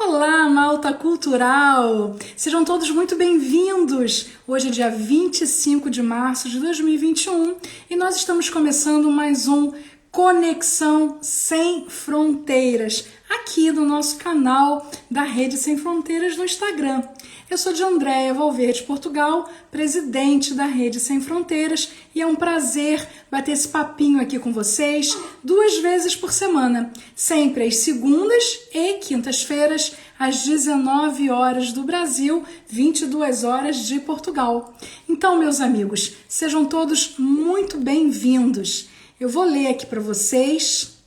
Olá, malta cultural! Sejam todos muito bem-vindos! Hoje é dia 25 de março de 2021 e nós estamos começando mais um Conexão Sem Fronteiras, aqui no nosso canal da Rede Sem Fronteiras no Instagram. Eu sou de Andréia Valverde, Portugal, presidente da Rede Sem Fronteiras, e é um prazer bater esse papinho aqui com vocês 2 vezes por semana, sempre às segundas e quintas-feiras, às 19 horas do Brasil, 22 horas de Portugal. Então, meus amigos, sejam todos muito bem-vindos. Eu vou ler aqui para vocês,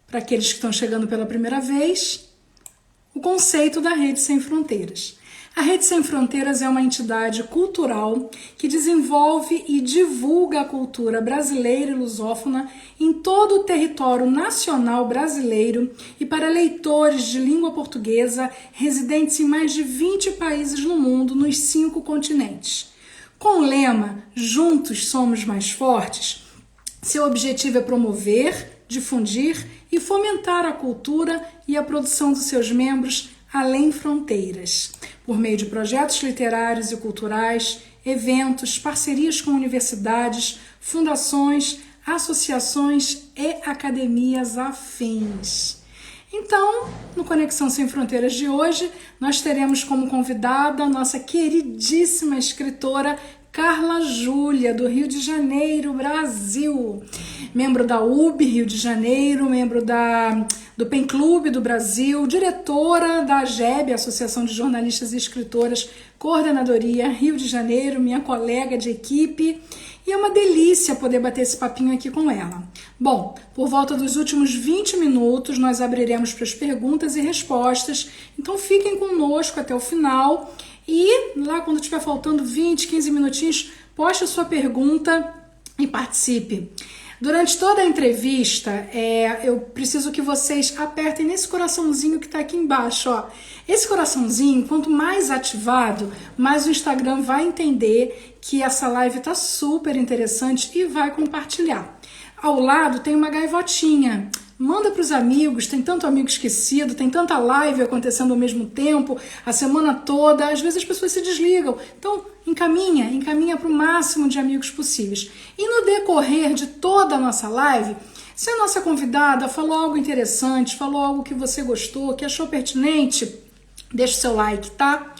para aqueles que estão chegando pela primeira vez, o conceito da Rede Sem Fronteiras. A Rede Sem Fronteiras é uma entidade cultural que desenvolve e divulga a cultura brasileira e lusófona em todo o território nacional brasileiro e para leitores de língua portuguesa residentes em mais de 20 países no mundo, nos 5 continentes. Com o lema Juntos Somos Mais Fortes, seu objetivo é promover, difundir e fomentar a cultura e a produção dos seus membros além fronteiras, por meio de projetos literários e culturais, eventos, parcerias com universidades, fundações, associações e academias afins. Então, no Conexão Sem Fronteiras de hoje, nós teremos como convidada a nossa queridíssima escritora Carla Júlia, do Rio de Janeiro, Brasil. Membro da UB Rio de Janeiro, membro do PEN Clube do Brasil, diretora da AGEB, Associação de Jornalistas e Escritoras, coordenadoria Rio de Janeiro, minha colega de equipe. E é uma delícia poder bater esse papinho aqui com ela. Bom, por volta dos últimos 20 minutos, nós abriremos para as perguntas e respostas. Então fiquem conosco até o final. E lá quando estiver faltando 20, 15 minutinhos, poste a sua pergunta e participe. Durante toda a entrevista, eu preciso que vocês apertem nesse coraçãozinho que está aqui embaixo. Ó. Esse coraçãozinho, quanto mais ativado, mais o Instagram vai entender que essa live está super interessante e vai compartilhar. Ao lado tem uma gaivotinha. Manda para os amigos, tem tanto amigo esquecido, tem tanta live acontecendo ao mesmo tempo, a semana toda, às vezes as pessoas se desligam. Então, encaminha para o máximo de amigos possíveis. E no decorrer de toda a nossa live, se a nossa convidada falou algo interessante, falou algo que você gostou, que achou pertinente, deixa o seu like, tá?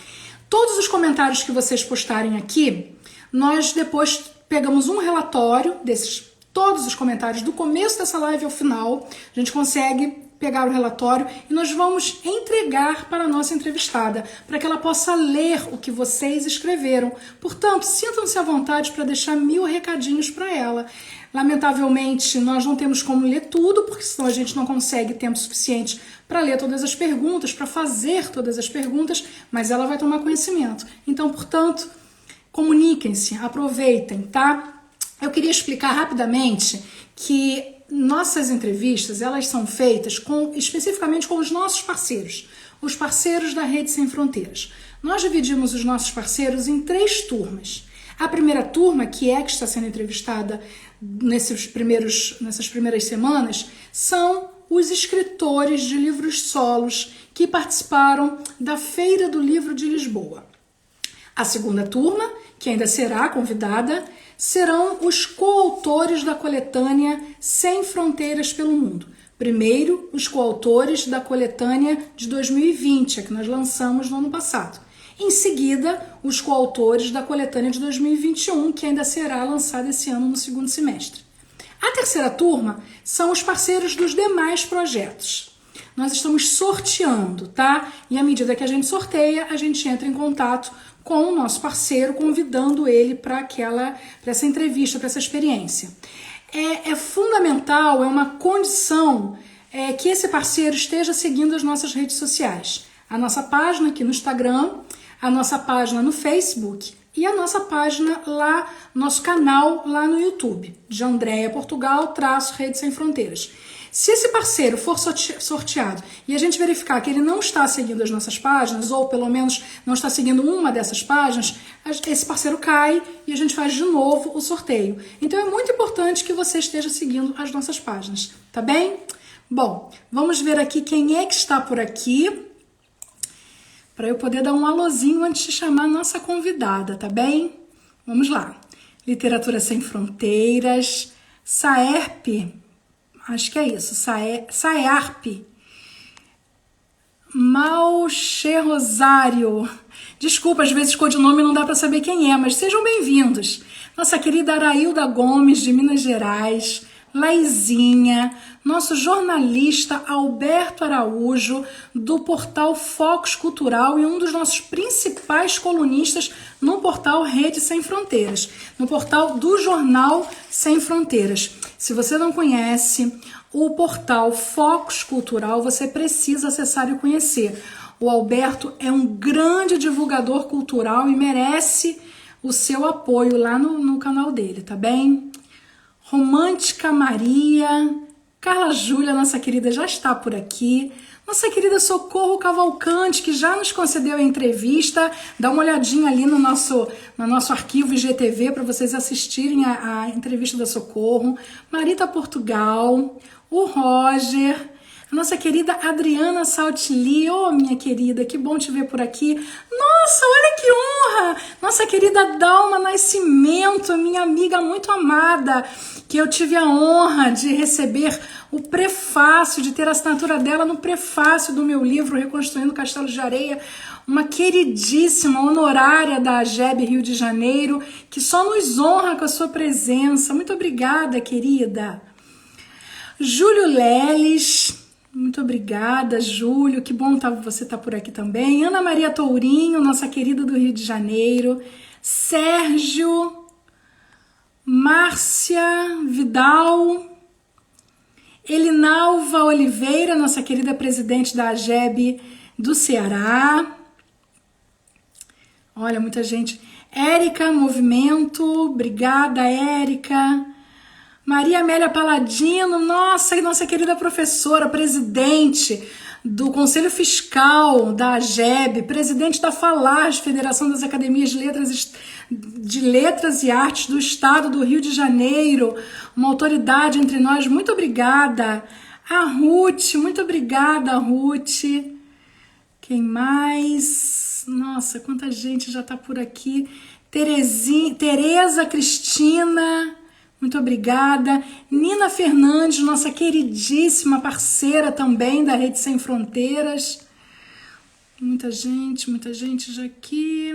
Todos os comentários que vocês postarem aqui, nós depois pegamos um relatório desses todos os comentários do começo dessa live ao final, a gente consegue pegar o relatório e nós vamos entregar para a nossa entrevistada, para que ela possa ler o que vocês escreveram. Portanto, sintam-se à vontade para deixar 1000 recadinhos para ela. Lamentavelmente, nós não temos como ler tudo, porque senão a gente não consegue tempo suficiente para ler todas as perguntas, para fazer todas as perguntas, mas ela vai tomar conhecimento. Então, portanto, comuniquem-se, aproveitem, tá? Eu queria explicar rapidamente que nossas entrevistas, elas são feitas especificamente com os nossos parceiros, os parceiros da Rede Sem Fronteiras. Nós dividimos os nossos parceiros em 3 turmas. A primeira turma, que está sendo entrevistada nessas primeiras semanas, são os escritores de livros solos que participaram da Feira do Livro de Lisboa. A segunda turma, que ainda será convidada, serão os coautores da coletânea Sem Fronteiras pelo Mundo. Primeiro, os coautores da coletânea de 2020, a que nós lançamos no ano passado. Em seguida, os coautores da coletânea de 2021, que ainda será lançada esse ano no segundo semestre. A terceira turma são os parceiros dos demais projetos. Nós estamos sorteando, tá? E à medida que a gente sorteia, a gente entra em contato com o nosso parceiro, convidando ele para essa entrevista, para essa experiência. É fundamental, é uma condição que esse parceiro esteja seguindo as nossas redes sociais. A nossa página aqui no Instagram, a nossa página no Facebook e a nossa página lá, nosso canal lá no YouTube, de Andréia Portugal, Rede Sem Fronteiras. Se esse parceiro for sorteado e a gente verificar que ele não está seguindo as nossas páginas, ou pelo menos não está seguindo uma dessas páginas, esse parceiro cai e a gente faz de novo o sorteio. Então é muito importante que você esteja seguindo as nossas páginas, tá bem? Bom, vamos ver aqui quem é que está por aqui. para eu poder dar um alôzinho antes de chamar a nossa convidada, tá bem? Vamos lá. Literatura Sem Fronteiras, Saerp, acho que é isso, Saerp, Malche Rosário. Desculpa, às vezes codinome não dá para saber quem é, mas sejam bem-vindos. Nossa querida Arailda Gomes, de Minas Gerais, Laizinha, nosso jornalista Alberto Araújo, do portal Focus Cultural e um dos nossos principais colunistas no portal Rede Sem Fronteiras, no portal do Jornal Sem Fronteiras. Se você não conhece o portal Focus Cultural, você precisa acessar e conhecer. O Alberto é um grande divulgador cultural e merece o seu apoio lá no canal dele, tá bem? Romântica Maria, Carla Júlia, nossa querida, já está por aqui. Nossa querida Socorro Cavalcante, que já nos concedeu a entrevista. Dá uma olhadinha ali no nosso arquivo IGTV para vocês assistirem a entrevista da Socorro. Marita Portugal, o Roger, a nossa querida Adriana Saltili. Ô, minha querida, que bom te ver por aqui. Nossa, olha que honra! Nossa querida Dalma Nascimento, minha amiga muito amada, que eu tive a honra de receber o prefácio, de ter a assinatura dela no prefácio do meu livro Reconstruindo Castelos de Areia, uma queridíssima honorária da AGEB Rio de Janeiro, que só nos honra com a sua presença. Muito obrigada, querida. Júlio Leles, muito obrigada, Júlio, que bom você estar por aqui também. Ana Maria Tourinho, nossa querida do Rio de Janeiro. Sérgio, Márcia Vidal, Elinalva Oliveira, nossa querida presidente da AGEB do Ceará. Olha, muita gente. Érica Movimento, obrigada, Érica. Maria Amélia Paladino, nossa querida professora, presidente do Conselho Fiscal da AGEB, presidente da FALAS, Federação das Academias de Letras e Artes do Estado do Rio de Janeiro, uma autoridade entre nós, muito obrigada. A Ruth, muito obrigada, Ruth. Quem mais? Nossa, quanta gente já está por aqui. Tereza Cristina, muito obrigada. Nina Fernandes, nossa queridíssima parceira também da Rede Sem Fronteiras. Muita gente já aqui.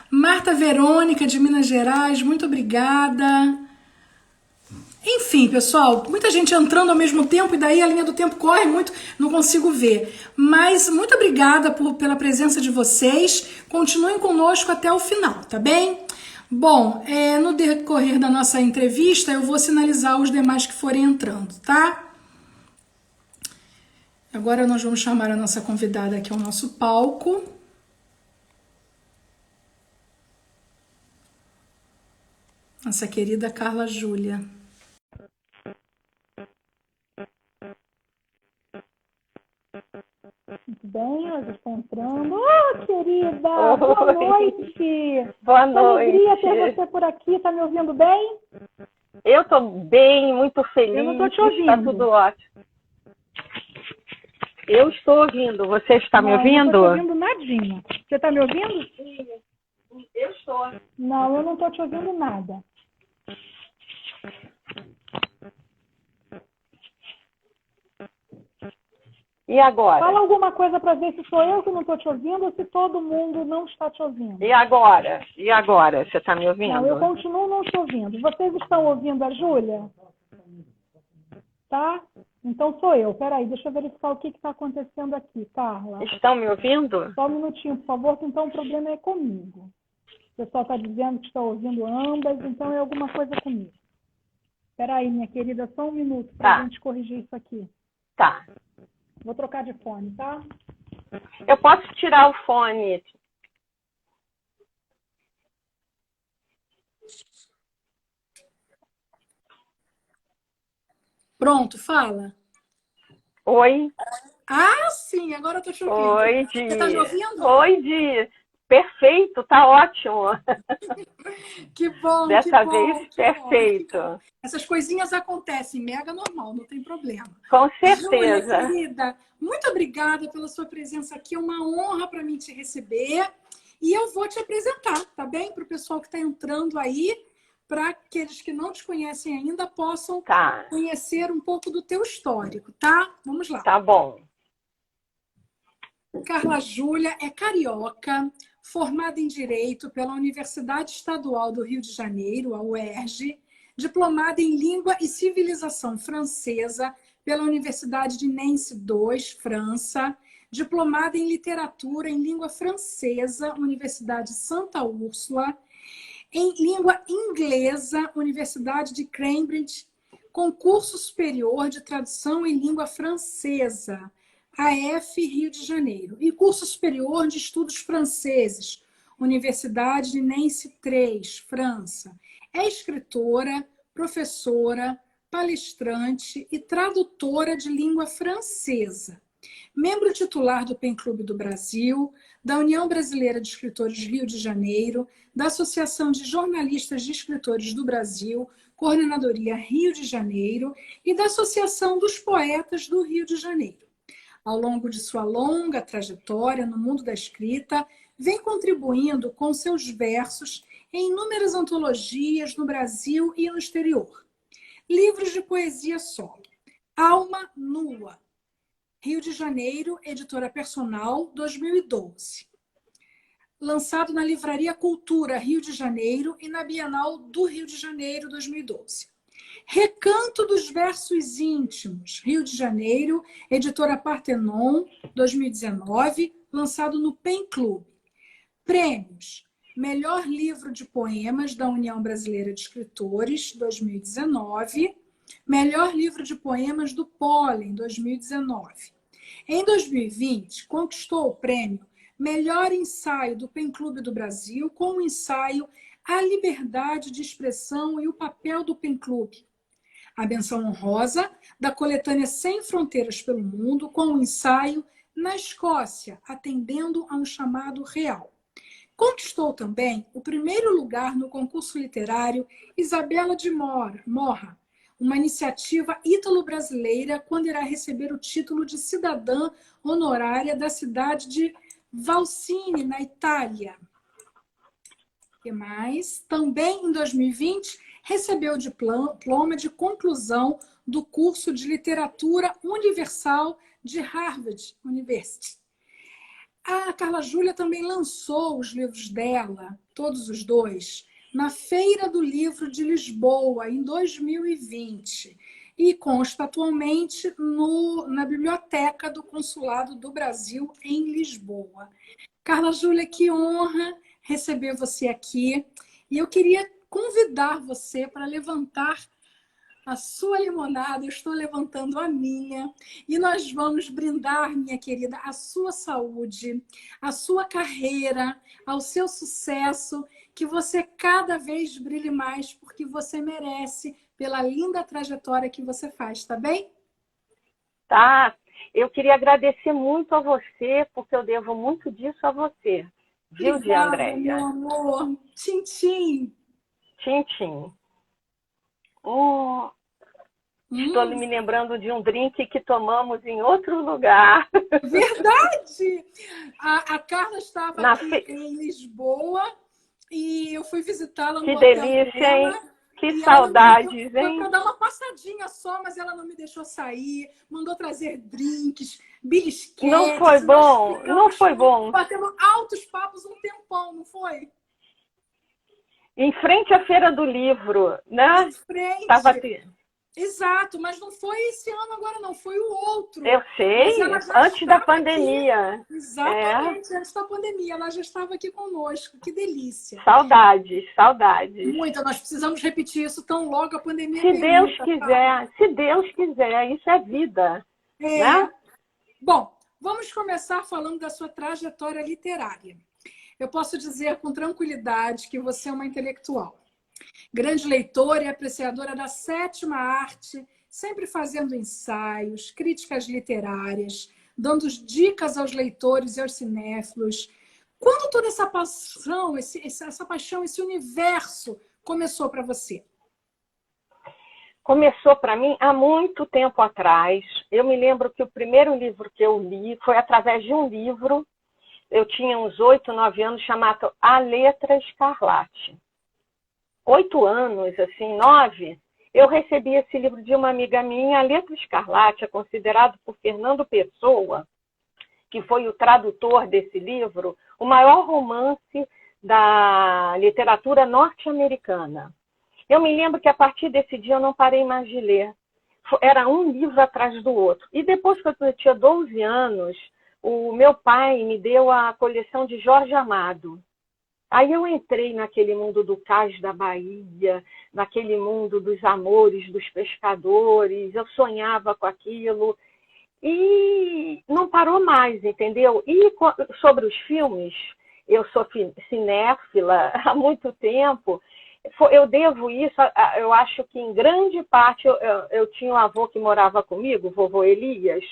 Marta Verônica, de Minas Gerais, muito obrigada. Enfim, pessoal, muita gente entrando ao mesmo tempo e daí a linha do tempo corre muito, não consigo ver. Mas muito obrigada pela presença de vocês. Continuem conosco até o final, tá bem? Bom, no decorrer da nossa entrevista, eu vou sinalizar os demais que forem entrando, tá? Agora nós vamos chamar a nossa convidada aqui ao nosso palco. Nossa querida Carla Júlia. Muito bem, elas estão entrando. Oh, querida! Oi. Boa noite! Boa Que noite. alegria ter você por aqui. Tá me ouvindo bem? Eu tô bem, muito feliz. Eu não tô te ouvindo. Está tudo ótimo. Eu estou ouvindo. Você está me ouvindo? Eu não tô te ouvindo nadinha. Você tá me ouvindo? Eu estou. Não, eu não tô te ouvindo nada. E agora? Fala alguma coisa para ver se sou eu que não tô te ouvindo ou se todo mundo não está te ouvindo. E agora? E agora? Você está me ouvindo? Não, eu continuo não te ouvindo. Vocês estão ouvindo a Júlia? Tá? Então sou eu. Peraí, deixa eu verificar o que está acontecendo aqui, Carla. Estão me ouvindo? Só um minutinho, por favor, que então o problema é comigo. O pessoal está dizendo que está ouvindo ambas, então é alguma coisa comigo. Peraí, minha querida, só um minuto para a gente corrigir isso aqui. Tá. Vou trocar de fone, tá? Eu posso tirar o fone. Pronto, fala. Oi. Ah, sim, agora eu tô te ouvindo. Oi, Di. Você tá me ouvindo? Oi, Di. Perfeito, tá ótimo. Que bom, Dessa que vez, bom, que perfeito. bom. Essas coisinhas acontecem, mega normal, não tem problema. Com Júlia, certeza. querida, muito obrigada pela sua presença aqui. É uma honra para mim te receber. E eu vou te apresentar, tá bem? Para o pessoal que está entrando aí, para aqueles que não te conhecem ainda possam Tá, conhecer um pouco do teu histórico, tá? Vamos lá. tá bom. Carla Júlia é carioca, formada em Direito pela Universidade Estadual do Rio de Janeiro, a UERJ, diplomada em Língua e Civilização Francesa pela Universidade de Nancy II, França, diplomada em Literatura em Língua Francesa, Universidade Santa Úrsula, em Língua Inglesa, Universidade de Cambridge, concurso superior de tradução em língua francesa, AF Rio de Janeiro, e curso superior de estudos franceses, Universidade de Nancy III, França. É escritora, professora, palestrante e tradutora de língua francesa. Membro titular do PEN Clube do Brasil, da União Brasileira de Escritores Rio de Janeiro, da Associação de Jornalistas de Escritores do Brasil, Coordenadoria Rio de Janeiro, e da Associação dos Poetas do Rio de Janeiro. Ao longo de sua longa trajetória no mundo da escrita, vem contribuindo com seus versos em inúmeras antologias no Brasil e no exterior. Livros de poesia solo. Alma Nua. Rio de Janeiro, Editora Personal, 2012. Lançado na Livraria Cultura, Rio de Janeiro, e na Bienal do Rio de Janeiro, 2012. Recanto dos Versos Íntimos, Rio de Janeiro, Editora Partenon, 2019, lançado no PEN Clube. Prêmios: Melhor Livro de Poemas da União Brasileira de Escritores, 2019. Melhor Livro de Poemas do Pólen, 2019. Em 2020, conquistou o prêmio Melhor Ensaio do PEN Clube do Brasil com o ensaio A Liberdade de Expressão e o Papel do PEN Clube. A menção honrosa da coletânea Sem Fronteiras pelo Mundo com o ensaio Na Escócia, atendendo a um chamado real. Conquistou também o primeiro lugar no concurso literário Isabela de Morra, uma iniciativa ítalo-brasileira, quando irá receber o título de cidadã honorária da cidade de Valsine, na Itália. O que mais? Também em 2020, recebeu o diploma de conclusão do curso de Literatura Universal de Harvard University. A Carla Júlia também lançou os livros dela, todos os dois, na Feira do Livro de Lisboa, em 2020, e consta atualmente na Biblioteca do Consulado do Brasil, em Lisboa. Carla Júlia, que honra receber você aqui. E eu queria convidar você para levantar a sua limonada, eu estou levantando a minha, e nós vamos brindar, minha querida, a sua saúde, a sua carreira, ao seu sucesso, que você cada vez brilhe mais, porque você merece, pela linda trajetória que você faz, tá bem? Tá. Eu queria agradecer muito a você, porque eu devo muito disso a você. Viu, Obrigada, meu Andréia? amor. Tchim, tchim. Tchim, tchim. Estou me lembrando de um drink que tomamos em outro lugar. Verdade! A Carla estava aqui em Lisboa e eu fui visitá-la no Que hotel delícia, dela. hein? Que E saudades, foi hein? para dar uma passadinha só, mas ela não me deixou sair. Mandou trazer drinks, belisquetes. Não foi bom? Não foi bom. Batemos altos papos um tempão, não foi? Em frente à Feira do Livro, né? Em frente. Tava... Exato, mas não foi esse ano agora, não. Foi o outro. Eu sei, antes da pandemia. Aqui. Exatamente, antes da pandemia. Ela já estava aqui conosco. Que delícia. Saudades, saudades. Muito. Nós precisamos repetir isso tão logo a pandemia Se Deus quiser, tá? Se Deus quiser. Isso é vida. Né? Bom, vamos começar falando da sua trajetória literária. Eu posso dizer com tranquilidade que você é uma intelectual. Grande leitora e apreciadora da sétima arte, sempre fazendo ensaios, críticas literárias, dando dicas aos leitores e aos cinéfilos, Quando toda essa paixão, essa paixão, esse universo começou para você? Começou para mim há muito tempo atrás. Eu me lembro que o primeiro livro que eu li foi através de um livro. Eu tinha uns 8, 9 anos, chamado A Letra Escarlate. 8 anos, assim, 9, eu recebi esse livro de uma amiga minha. A Letra Escarlate é considerado por Fernando Pessoa, que foi o tradutor desse livro, o maior romance da literatura norte-americana. Eu me lembro que a partir desse dia eu não parei mais de ler. Era um livro atrás do outro. E depois que eu tinha 12 anos, o meu pai me deu a coleção de Jorge Amado. Aí eu entrei naquele mundo do Cais da Bahia, naquele mundo dos amores dos pescadores, eu sonhava com aquilo e não parou mais, entendeu? E sobre os filmes, eu sou cinéfila há muito tempo. Eu devo isso, eu acho que em grande parte eu tinha um avô que morava comigo, o vovô Elias,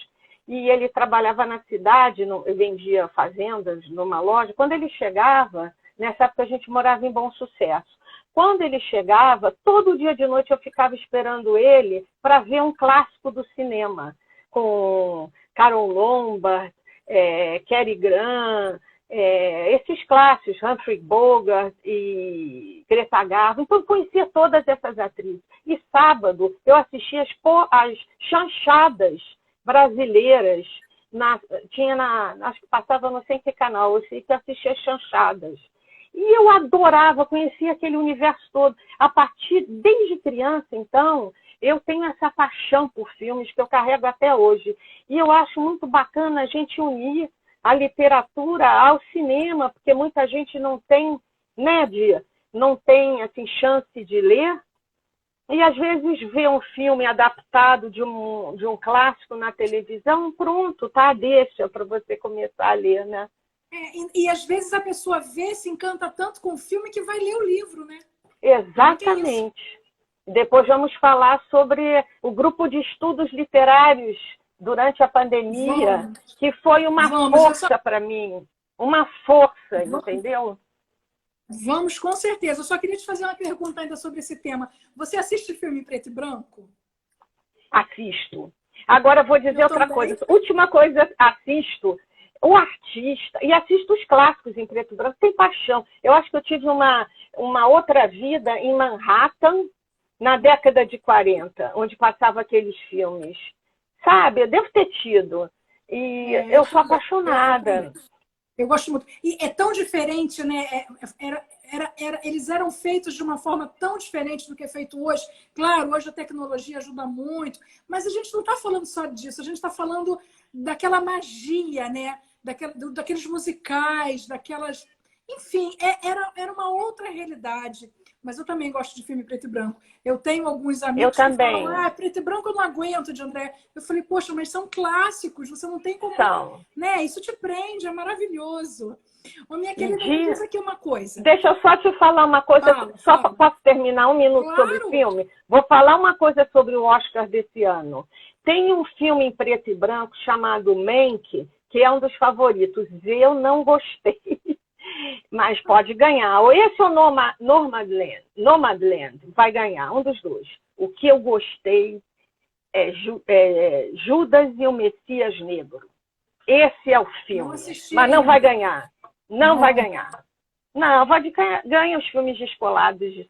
e ele trabalhava na cidade, vendia fazendas numa loja. Quando ele chegava, nessa época a gente morava em Bom Sucesso, quando ele chegava, todo dia de noite eu ficava esperando ele para ver um clássico do cinema, com Carol Lombard, Cary Grant, esses clássicos, Humphrey Bogart e Greta Garbo. Então eu conhecia todas essas atrizes. E sábado eu assistia as chanchadas brasileiras. Acho que passava não sei que canal, eu sei que assistia as chanchadas. E eu adorava, conhecia aquele universo todo. Desde criança, então, eu tenho essa paixão por filmes que eu carrego até hoje. E eu acho muito bacana a gente unir a literatura ao cinema, porque muita gente não tem, não tem assim, chance de ler. E às vezes vê um filme adaptado de um clássico na televisão, pronto, tá? Deixa para você começar a ler, né? E às vezes a pessoa vê, se encanta tanto com o filme que vai ler o livro, né? Exatamente. Depois vamos falar sobre o grupo de estudos literários durante a pandemia, que foi uma força para mim. Uma força, entendeu? Vamos, com certeza. Eu só queria te fazer uma pergunta ainda sobre esse tema. Você assiste filme em preto e branco? Assisto. Agora vou dizer outra coisa. Última coisa, assisto o artista, e assisto os clássicos em preto e branco, tem paixão. Eu acho que eu tive uma outra vida em Manhattan, na década de 40, onde passava aqueles filmes. Sabe, eu devo ter tido. E eu sou apaixonada. Eu gosto muito. E é tão diferente, né? Eles eram feitos de uma forma tão diferente do que é feito hoje. Claro, hoje a tecnologia ajuda muito, mas a gente não está falando só disso, a gente está falando daquela magia, né? Daqueles musicais, daquelas... Enfim, era uma outra realidade. Mas eu também gosto de filme preto e branco. Eu tenho alguns amigos que falam, preto e branco eu não aguento, de André. Eu falei, poxa, mas são clássicos, você não tem como... Né? Isso te prende, é maravilhoso. Ô, minha querida, me diz aqui uma coisa. Deixa eu só te falar uma coisa, posso terminar um minuto sobre o filme? Vou falar uma coisa sobre o Oscar desse ano. Tem um filme em preto e branco chamado Mank, que é um dos favoritos. Eu não gostei. Mas pode ganhar. Ou esse ou Nomadland. Nomadland vai ganhar, um dos dois. O que eu gostei é Judas e o Messias Negro. Esse é o filme. Mas não vai ganhar. Não vai ganhar. Não, ganha os filmes descolados de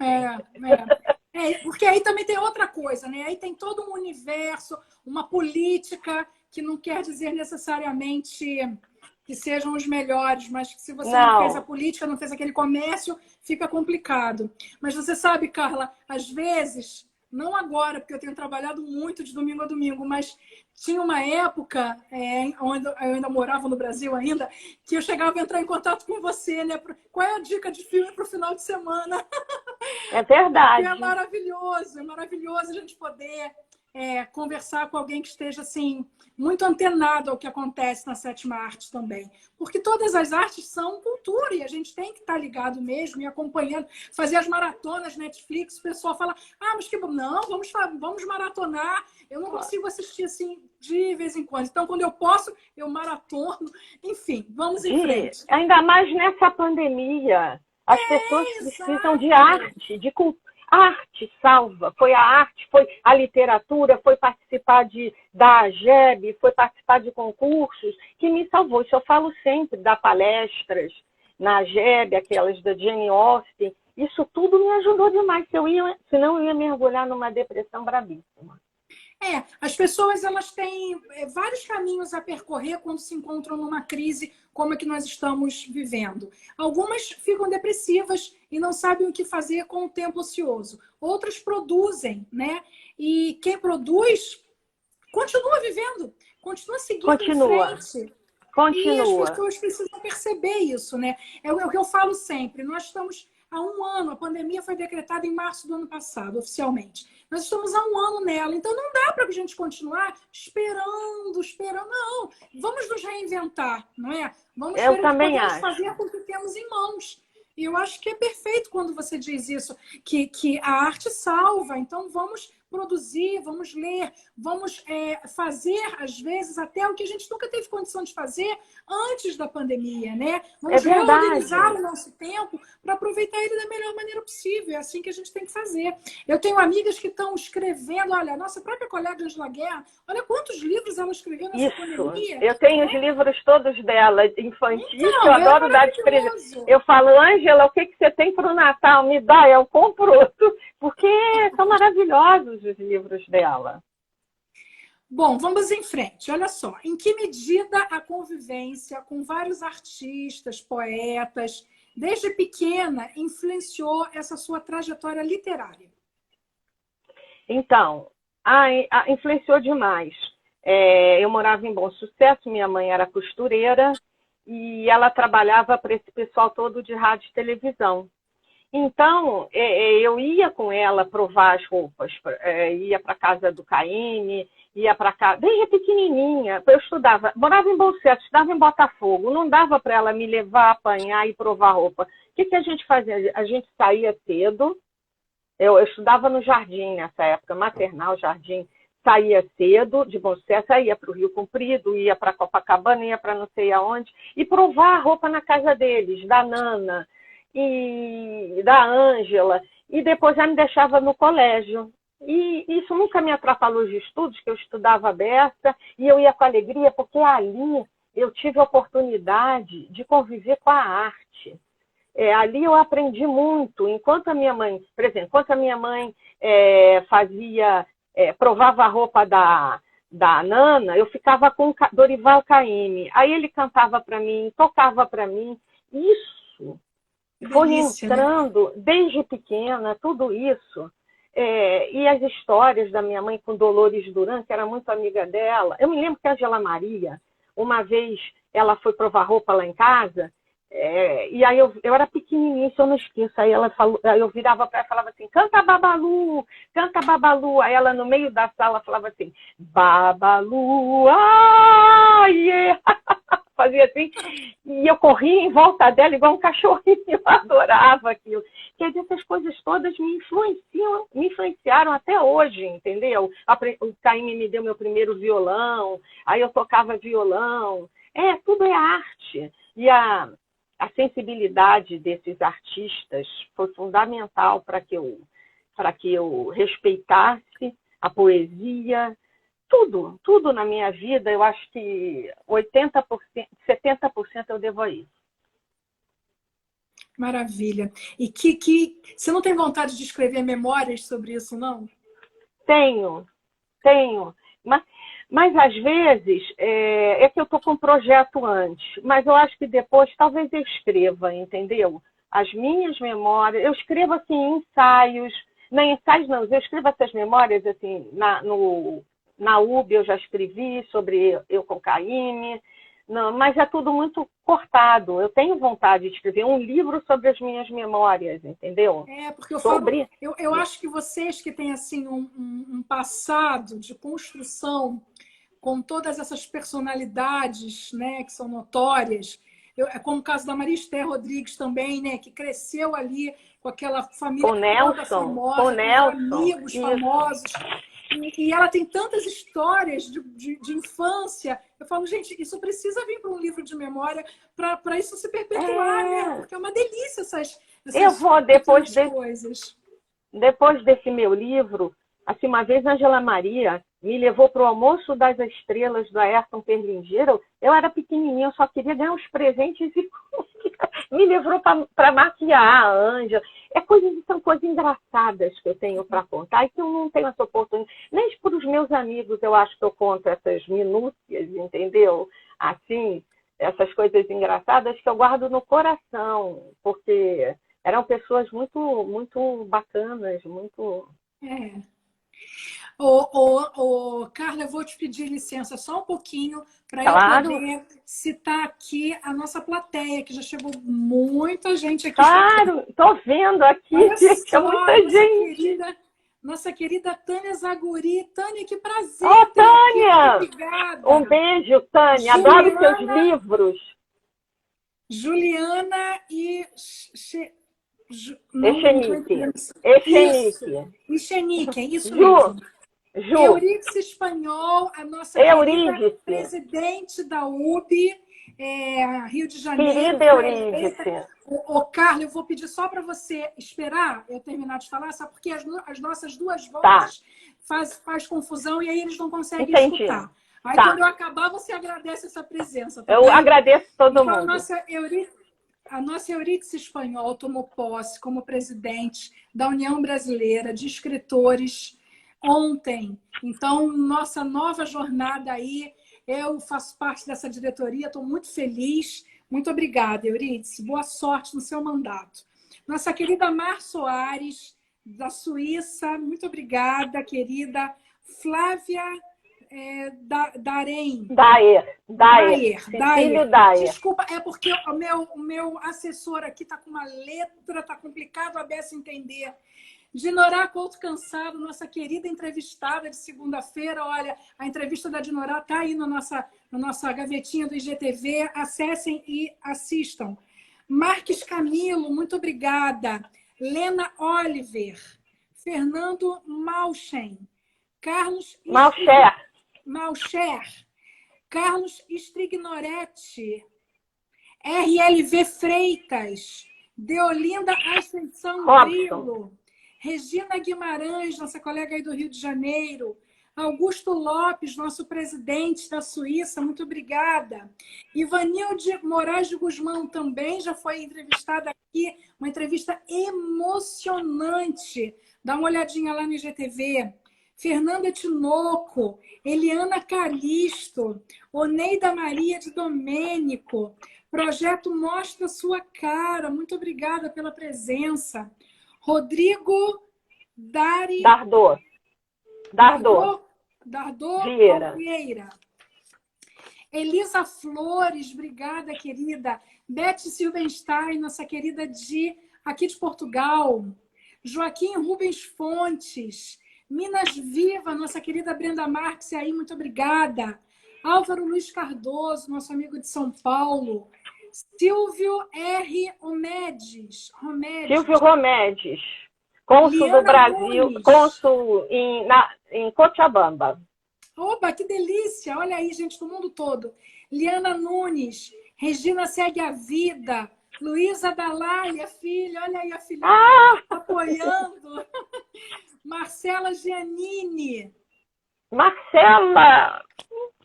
porque aí também tem outra coisa, né? Aí tem todo um universo, uma política que não quer dizer necessariamente que sejam os melhores, mas que se você não fez a política, não fez aquele comércio, fica complicado. Mas você sabe, Carla, às vezes, não agora, porque eu tenho trabalhado muito de domingo a domingo, mas tinha uma época, onde eu ainda morava no Brasil ainda, que eu chegava a entrar em contato com você, né? Qual é a dica de filme para o final de semana? É verdade. É maravilhoso a gente poder conversar com alguém que esteja assim muito antenado ao que acontece na sétima arte também. Porque todas as artes são cultura e a gente tem que estar ligado mesmo e acompanhando, fazer as maratonas Netflix, o pessoal fala, mas que bom, não, vamos maratonar. Eu não consigo assistir assim de vez em quando. Então, quando eu posso, eu maratono. Enfim, vamos em frente. Ainda mais nessa pandemia, as pessoas precisam de exato. arte, de cultura. A arte salva, foi a arte, foi a literatura, foi participar da AGEB, foi participar de concursos, que me salvou. Isso eu falo sempre, dar palestras na AGEB, aquelas da Jane Austen, isso tudo me ajudou demais, senão eu ia mergulhar numa depressão bravíssima. As pessoas elas têm vários caminhos a percorrer quando se encontram numa crise como a que nós estamos vivendo. Algumas ficam depressivas e não sabem o que fazer com o tempo ocioso. Outras produzem, né? E quem produz continua vivendo, continua seguindo em frente. E as pessoas precisam perceber isso, né? É o que eu falo sempre. Nós estamos há um ano, a pandemia foi decretada em março do ano passado, oficialmente. Nós estamos há um ano nela, então não dá para a gente continuar esperando. Não, vamos nos reinventar, não é? Vamos ver o que podemos fazer com o que temos em mãos. E eu acho que é perfeito quando você diz isso, que a arte salva. Então vamos produzir, vamos ler, vamos fazer, às vezes, até o que a gente nunca teve condição de fazer antes da pandemia, né? Vamos reorganizar o nosso tempo para aproveitar ele da melhor maneira possível. É assim que a gente tem que fazer. Eu tenho amigas que estão escrevendo, olha, a nossa própria colega Angela Guerra, olha quantos livros ela escreveu nessa pandemia. Eu tenho os livros todos dela, infantis, então, que eu adoro dar de escrever. Eu falo, Ângela, o que você tem para o Natal? Me dá, eu compro outro, porque são maravilhosos os livros dela. Bom, vamos em frente. Olha só, em que medida a convivência com vários artistas, poetas, desde pequena, influenciou essa sua trajetória literária? Então, influenciou demais. Eu morava em Bom Sucesso, minha mãe era costureira e ela trabalhava para esse pessoal todo de rádio e televisão. Então, eu ia com ela provar as roupas, ia para a casa do Caymmi, ia para casa, desde pequenininha, eu estudava, morava em Bom Sucesso, estudava em Botafogo, não dava para ela me levar, apanhar e provar roupa. O que a gente fazia? A gente saía cedo, eu estudava no jardim nessa época, maternal, jardim, saía cedo de Bom Sucesso, ia para o Rio Comprido, ia para Copacabana, ia para não sei aonde, e provar a roupa na casa deles, da Nana, e da Ângela, e depois já me deixava no colégio. E isso nunca me atrapalhou os estudos, que eu estudava aberta, e eu ia com alegria, porque ali eu tive a oportunidade de conviver com a arte. Ali eu aprendi muito. Enquanto a minha mãe, por exemplo, provava a roupa da Nana, eu ficava com Dorival Caymmi. Aí ele cantava para mim, tocava para mim. Isso foi entrando, né? Desde pequena, tudo isso. E as histórias da minha mãe com Dolores Duran, que era muito amiga dela. Eu me lembro que a Angela Maria, uma vez, ela foi provar roupa lá em casa, e aí eu era pequenininha, isso eu não esqueço. Aí eu virava para ela e falava assim, canta Babalu, canta Babalu. Aí ela, no meio da sala, falava assim, Babalu, yeah. Fazia assim, e eu corria em volta dela igual um cachorrinho, eu adorava aquilo. Quer dizer, essas coisas todas me influenciaram até hoje, entendeu? O Caymmi me deu meu primeiro violão, aí eu tocava violão. Tudo é arte. E a sensibilidade desses artistas foi fundamental para que eu respeitasse a poesia. Tudo na minha vida, eu acho que 80%, 70% eu devo a isso. Maravilha. E você não tem vontade de escrever memórias sobre isso, não? Tenho. Mas às vezes, é que eu estou com um projeto antes, mas eu acho que depois talvez eu escreva, entendeu? As minhas memórias, eu escrevo assim, ensaios, eu escrevo essas memórias assim, na UB eu já escrevi sobre eu com Caymmi, Não, mas é tudo muito cortado. Eu tenho vontade de escrever um livro sobre as minhas memórias, entendeu? Porque eu sobre... falo, eu acho que vocês que têm assim um passado de construção com todas essas personalidades, né, que são notórias, é como o caso da Maria Esther Rodrigues também, né, que cresceu ali com aquela família toda famosa, com amigos famosos. E ela tem tantas histórias de infância. Eu falo, gente, isso precisa vir para um livro de memória para isso se perpetuar, né? Porque é uma delícia essas eu vou, coisas. Depois desse meu livro, assim, uma vez a Angela Maria me levou para o Almoço das Estrelas do Ayrton Perlingeiro. Eu era pequenininha, eu só queria ganhar os presentes e me levou para maquiar a Ângela. São coisas engraçadas que eu tenho para contar e que eu não tenho essa oportunidade. Nem para os meus amigos eu acho que eu conto essas minúcias, entendeu? Assim, essas coisas engraçadas que eu guardo no coração, porque eram pessoas muito, muito bacanas, muito... Carla, eu vou te pedir licença só um pouquinho para Claro. eu poder citar aqui a nossa plateia, que já chegou muita gente aqui. Claro, estou vendo aqui, gente, é muita gente. Nossa querida Tânia Zaguri. Tânia, que prazer! Oh, Tânia! Obrigada! Um beijo, Tânia. Adoro seus livros. Juliana e... Echenique, isso mesmo. Ju. Euridice Espanhol, a nossa querida presidente da UB, Rio de Janeiro. Querida Euridice. Carla, eu vou pedir só para você esperar eu terminar de falar, sabe? Porque as nossas duas vozes faz confusão e aí eles não conseguem escutar. Aí quando eu acabar, você agradece essa presença. Tá eu bem? agradeço todo mundo. A nossa Euridice Espanhol tomou posse como presidente da União Brasileira de Escritores ontem. Então, nossa nova jornada aí, eu faço parte dessa diretoria, estou muito feliz. Muito obrigada, Euridice. Boa sorte no seu mandato. Nossa querida Mar Soares, da Suíça, muito obrigada, querida. Flávia Daer. Desculpa, é porque o meu assessor aqui está com uma letra, está complicado a Bessa entender. Dinorá Couto Cansado, nossa querida entrevistada de segunda-feira. Olha, a entrevista da Dinorá está aí na nossa gavetinha do IGTV. Acessem e assistam. Marques Camilo, muito obrigada. Lena Oliver. Fernando Malchen. Carlos Malcher. Carlos Strignoretti. RLV Freitas. Deolinda Ascensão Grilo. Regina Guimarães, nossa colega aí do Rio de Janeiro. Augusto Lopes, nosso presidente da Suíça, muito obrigada. Ivanilde Moraes de Guzmão também já foi entrevistada aqui, uma entrevista emocionante. Dá uma olhadinha lá no IGTV. Fernanda Tinoco, Eliana Calisto, Oneida Maria de Domênico. Projeto Mostra Sua Cara, muito obrigada pela presença. Rodrigo Dardô Vieira. Elisa Flores, obrigada, querida. Beth Silbenstein, nossa querida aqui de Portugal. Joaquim Rubens Fontes. Minas Viva, nossa querida Brenda Marques, aí, muito obrigada. Álvaro Luiz Cardoso, nosso amigo de São Paulo. Silvio R. Romedes. Silvio Romedes, cônsul do Brasil, cônsul em Cochabamba. Oba, que delícia! Olha aí, gente, do mundo todo. Liana Nunes, Regina Segue a Vida, Luísa Dalália, filha, olha aí a filha apoiando. Marcela Giannini. Marcela!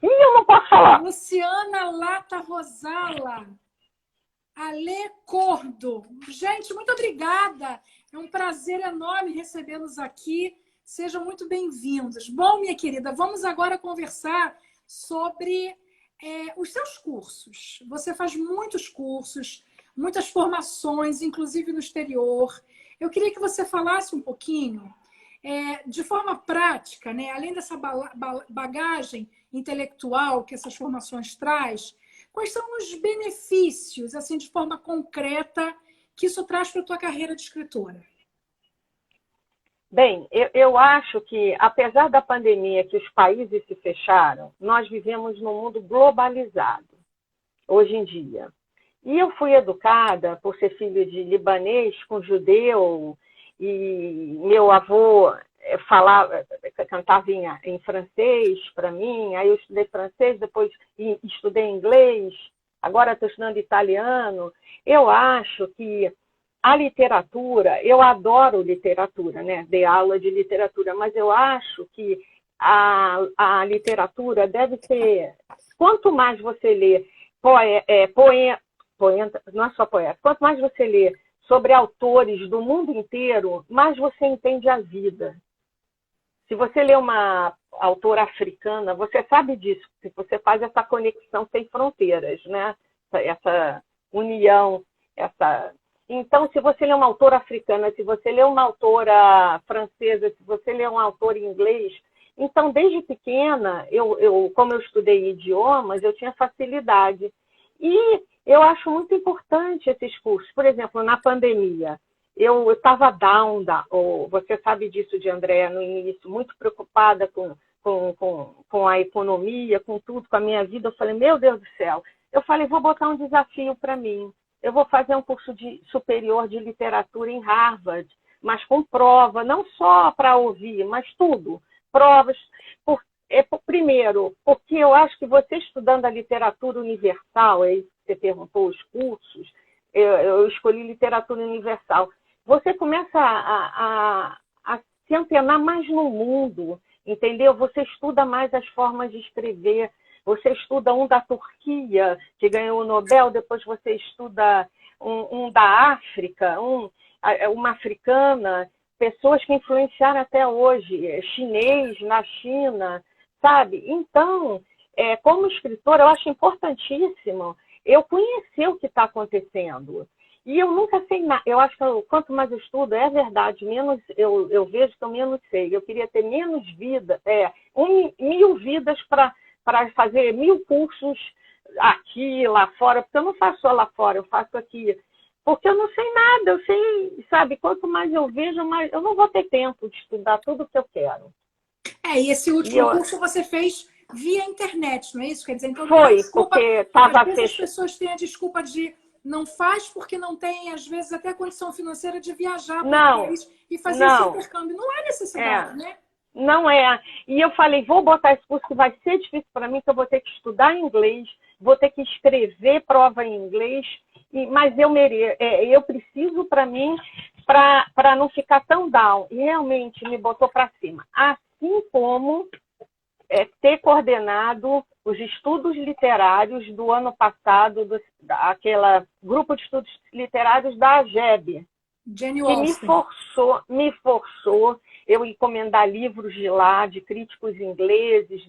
Eu não posso falar. Luciana Lata Rosala. Ale Cordo. Gente, muito obrigada. É um prazer enorme recebê-los aqui. Sejam muito bem-vindos. Bom, minha querida, vamos agora conversar sobre os seus cursos. Você faz muitos cursos, muitas formações, inclusive no exterior. Eu queria que você falasse um pouquinho, de forma prática, né? Além dessa bagagem intelectual que essas formações traz, quais são os benefícios, assim, de forma concreta, que isso traz para a tua carreira de escritora? Bem, eu acho que, apesar da pandemia que os países se fecharam, nós vivemos num mundo globalizado, hoje em dia. E eu fui educada por ser filha de libanês com judeu, e meu avô falava, cantava em francês para mim, aí eu estudei francês, depois estudei inglês, agora estou estudando italiano. Eu acho que a literatura, eu adoro literatura, né? Dei aula de literatura, mas eu acho que a literatura deve ser, quanto mais você lê poeta, não é só poeta, quanto mais você lê sobre autores do mundo inteiro, mais você entende a vida. Se você lê uma autora africana, você sabe disso, que você faz essa conexão sem fronteiras, né? Essa união, essa... Então, se você lê uma autora africana, se você lê uma autora francesa, se você lê um autor inglês, então, desde pequena, como eu estudei idiomas, eu tinha facilidade. E eu acho muito importante esses cursos. Por exemplo, na pandemia, eu estava down, você sabe disso de Andréa no início, muito preocupada com a economia, com tudo, com a minha vida. Eu falei, meu Deus do céu. Eu falei, vou botar um desafio para mim. Eu vou fazer um curso superior de literatura em Harvard, mas com prova, não só para ouvir, mas tudo. Provas. Primeiro, porque eu acho que você estudando a literatura universal, aí você perguntou os cursos, eu escolhi literatura universal, você começa a se antenar mais no mundo, entendeu? Você estuda mais as formas de escrever, você estuda um da Turquia, que ganhou o Nobel, depois você estuda um da África, uma africana, pessoas que influenciaram até hoje, chinês na China, sabe? Então, como escritora, eu acho importantíssimo eu conhecer o que está acontecendo. E eu nunca sei nada. Eu acho que quanto mais eu estudo, é verdade, menos eu vejo que eu menos sei. Eu queria ter menos vida, 1000 vidas para fazer 1000 cursos aqui, lá fora, porque eu não faço só lá fora, eu faço aqui. Porque eu não sei nada, eu sei, sabe, quanto mais eu vejo, mais eu não vou ter tempo de estudar tudo o que eu quero. E esse último curso você fez via internet, não é isso? Quer dizer, então foi, desculpa, porque estava às vezes as pessoas têm a desculpa de não faz porque não tem, às vezes, até condição financeira de viajar para o país e fazer esse intercâmbio. Não há necessidade, né? Não é. E eu falei, vou botar esse curso que vai ser difícil para mim, que eu vou ter que estudar inglês, vou ter que escrever prova em inglês, mas eu preciso para mim, para não ficar tão down. E realmente me botou para cima. Assim como ter coordenado os estudos literários do ano passado, aquele grupo de estudos literários da AGEB, que me forçou eu encomendar livros de lá, de críticos ingleses,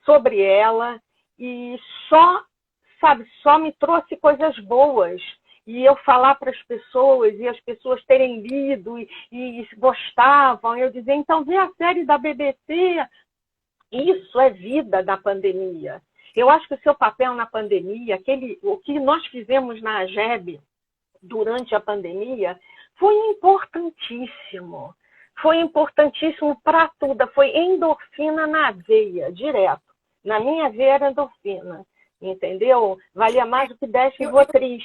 sobre ela, e só me trouxe coisas boas. E eu falar para as pessoas, e as pessoas terem lido e gostavam, eu dizer, então vê a série da BBC. Isso é vida da pandemia. Eu acho que o seu papel na pandemia, o que nós fizemos na AGEB durante a pandemia, foi importantíssimo. Foi importantíssimo para tudo. Foi endorfina na veia, direto. Na minha veia era endorfina. Entendeu? Valia mais do que 10 Rivotril.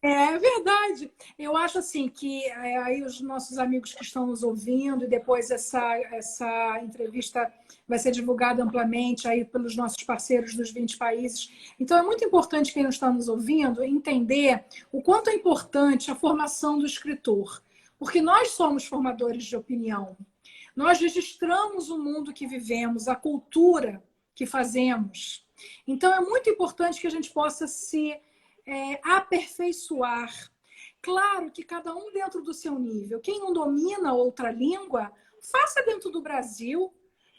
É verdade. Eu acho assim que aí os nossos amigos que estão nos ouvindo e depois essa entrevista vai ser divulgada amplamente aí pelos nossos parceiros dos 20 países. Então é muito importante quem está nos ouvindo entender o quanto é importante a formação do escritor, porque nós somos formadores de opinião. Nós registramos o mundo que vivemos, a cultura que fazemos. Então é muito importante que a gente possa se aperfeiçoar. Claro que cada um dentro do seu nível. Quem não domina outra língua, faça dentro do Brasil,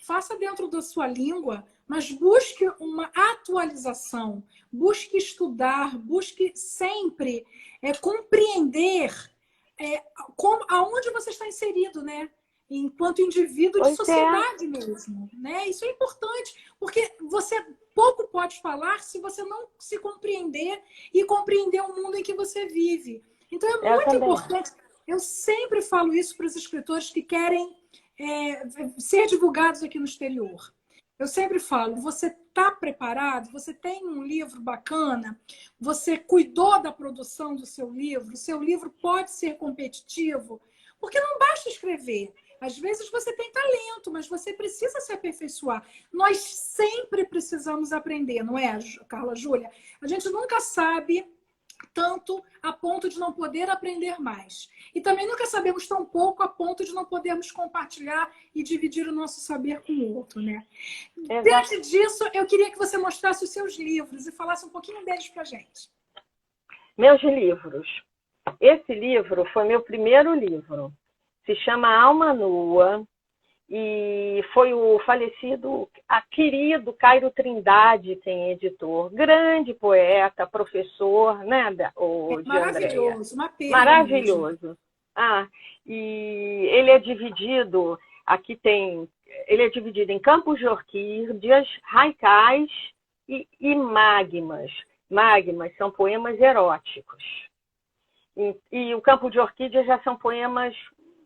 faça dentro da sua língua, mas busque uma atualização, busque estudar, busque sempre compreender aonde você está inserido, né? enquanto indivíduo de Pois é, sociedade mesmo, né? Isso é importante, porque você pouco pode falar se você não se compreender e compreender o mundo em que você vive. Então é eu muito também acho. importante. Eu sempre falo isso para os escritores que querem ser divulgados aqui no exterior. Eu sempre falo, você está preparado? Você tem um livro bacana? Você cuidou da produção do seu livro? O seu livro pode ser competitivo? Porque não basta escrever. Às vezes você tem talento, mas você precisa se aperfeiçoar. Nós sempre precisamos aprender, não é, Carla Júlia? A gente nunca sabe tanto a ponto de não poder aprender mais. E também nunca sabemos tão pouco a ponto de não podermos compartilhar e dividir o nosso saber com o outro, né? Exato. Diante disso, eu queria que você mostrasse os seus livros e falasse um pouquinho deles para a gente. Meus livros. Esse livro foi meu primeiro livro. Se chama Alma Nua e foi o falecido, querido Cairo Trindade quem é editor. Grande poeta, professor, né, o de Andréia. Maravilhoso, uma pena mesmo. Maravilhoso. E ele é dividido, ele é dividido em campos de orquídeas, haikais e magmas. Magmas são poemas eróticos. E o campo de orquídeas já são poemas,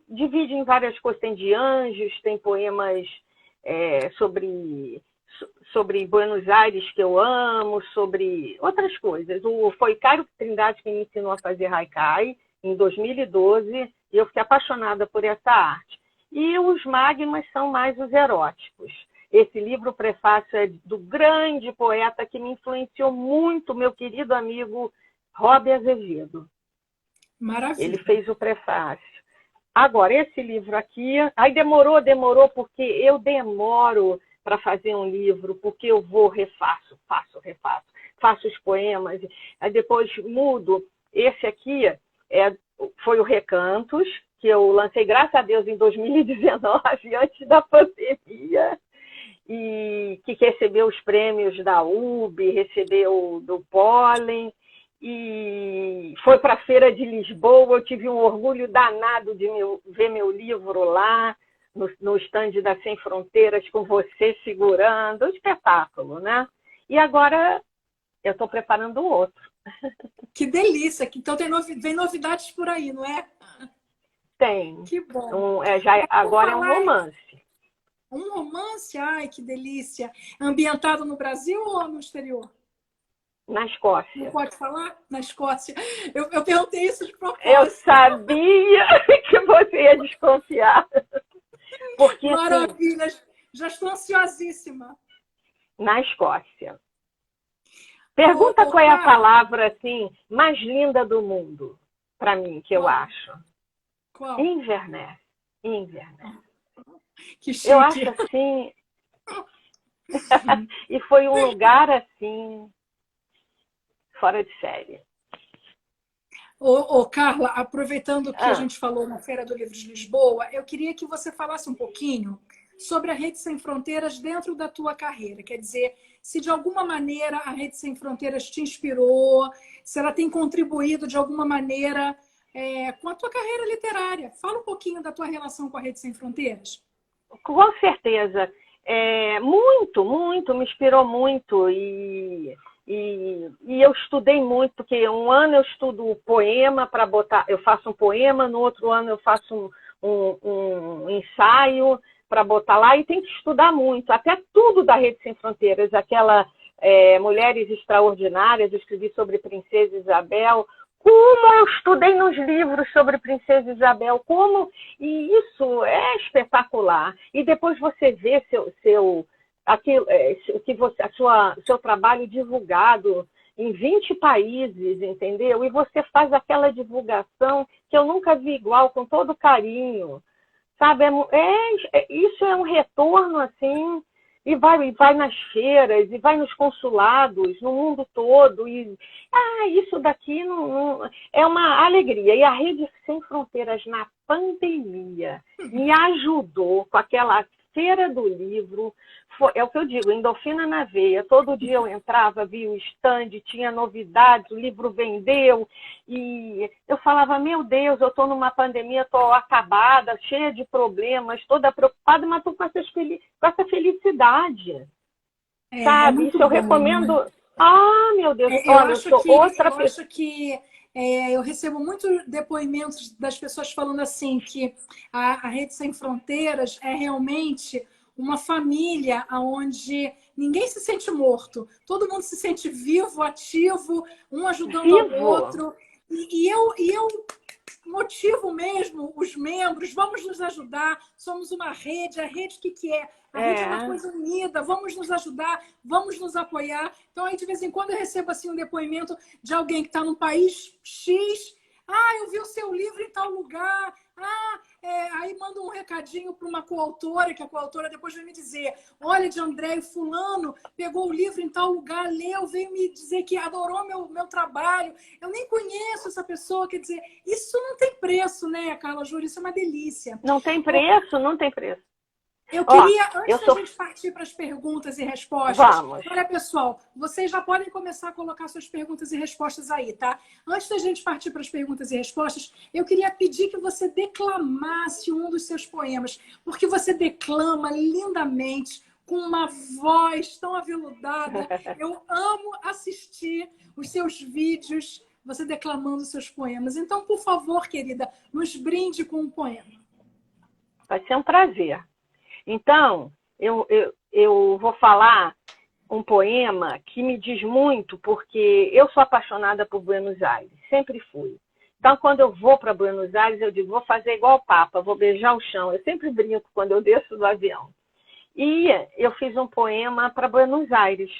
divide em várias coisas, tem de anjos, tem poemas sobre Buenos Aires que eu amo, sobre outras coisas. Foi Cairo Trindade que me ensinou a fazer haikai em 2012 e eu fiquei apaixonada por essa arte. E os magmas são mais os eróticos. Esse livro, o prefácio, é do grande poeta que me influenciou muito, meu querido amigo Rob Azevedo. Maravilha. Ele fez o prefácio. Agora, esse livro aqui, aí demorou, porque eu demoro para fazer um livro, porque eu vou, refaço, faço os poemas, aí depois mudo. Esse aqui foi o Recantos, que eu lancei, graças a Deus, em 2019, antes da pandemia, e que recebeu os prêmios da UB, recebeu do Pólen, e foi para a Feira de Lisboa. Eu tive um orgulho danado de ver meu livro lá, no stand da Sem Fronteiras, com você segurando, um espetáculo, né? E agora eu estou preparando outro. Que delícia! Então vem novidades por aí, não é? Tem. Que bom. Agora é um romance. Um romance? Ai, que delícia! Ambientado no Brasil ou no exterior? Na Escócia. Não pode falar? Na Escócia. Eu perguntei isso de propósito. Eu sabia que você ia desconfiar. Porque, maravilha! Assim, já estou ansiosíssima. Na Escócia. Pergunta qual é a palavra assim, mais linda do mundo, para mim, que eu acho. Qual? Inverness. Que chique. Eu acho assim... E foi um lugar assim... fora de série. Carla, aproveitando que a gente falou na Feira do Livro de Lisboa, eu queria que você falasse um pouquinho sobre a Rede Sem Fronteiras dentro da tua carreira. Quer dizer, se de alguma maneira a Rede Sem Fronteiras te inspirou, se ela tem contribuído de alguma maneira com a tua carreira literária. Fala um pouquinho da tua relação com a Rede Sem Fronteiras. Com certeza. Muito, me inspirou muito. E eu estudei muito, porque um ano eu estudo poema para botar, eu faço um poema, no outro ano eu faço um ensaio para botar lá, e tem que estudar muito, até tudo da Rede Sem Fronteiras, aquela Mulheres Extraordinárias, eu escrevi sobre Princesa Isabel, como eu estudei nos livros sobre Princesa Isabel, e isso é espetacular. E depois você vê seu trabalho divulgado em 20 países, entendeu? E você faz aquela divulgação que eu nunca vi igual, com todo carinho, sabe? Isso é um retorno, assim, e vai nas feiras, e vai nos consulados, no mundo todo, isso daqui é uma alegria. E a Rede Sem Fronteiras, na pandemia, me ajudou com aquela Feira do Livro, é o que eu digo, endorfina na veia. Todo dia eu entrava, via o stand, tinha novidades, o livro vendeu. E eu falava, meu Deus, eu estou numa pandemia, estou acabada, cheia de problemas, toda preocupada, mas estou com essa felicidade. Sabe? Isso eu recomendo. Né? Ah, meu Deus, olha, eu sou outra pessoa. Eu acho que eu recebo muitos depoimentos das pessoas falando assim que a Rede Sem Fronteiras é realmente uma família onde ninguém se sente morto, todo mundo se sente vivo, ativo, um ajudando ao Vivo. outro. E eu motivo mesmo os membros, vamos nos ajudar, somos uma rede, a rede o que, que é? A rede é uma coisa unida, vamos nos ajudar, vamos nos apoiar. Então, aí, de vez em quando, eu recebo assim, um depoimento de alguém que está num país X. Ah, eu vi o seu livro em tal lugar. Ah, aí manda um recadinho para uma coautora, que a coautora depois vem me dizer: olha, de André, fulano pegou o livro em tal lugar, leu, veio me dizer que adorou meu trabalho. Eu nem conheço essa pessoa, quer dizer, isso não tem preço, né, Carla Júlia? Isso é uma delícia. Não tem preço, não tem preço. Eu queria, antes da gente partir para as perguntas e respostas, vamos. Olha, pessoal, vocês já podem começar a colocar suas perguntas e respostas aí, tá? Antes da gente partir para as perguntas e respostas, eu queria pedir que você declamasse um dos seus poemas, porque você declama lindamente, com uma voz tão aveludada. Eu amo assistir os seus vídeos, você declamando os seus poemas. Então, por favor, querida, nos brinde com um poema. Vai ser um prazer. Então, eu vou falar um poema que me diz muito, porque eu sou apaixonada por Buenos Aires, sempre fui. Então, quando eu vou para Buenos Aires, eu digo, vou fazer igual o Papa, vou beijar o chão. Eu sempre brinco quando eu desço do avião. E eu fiz um poema para Buenos Aires,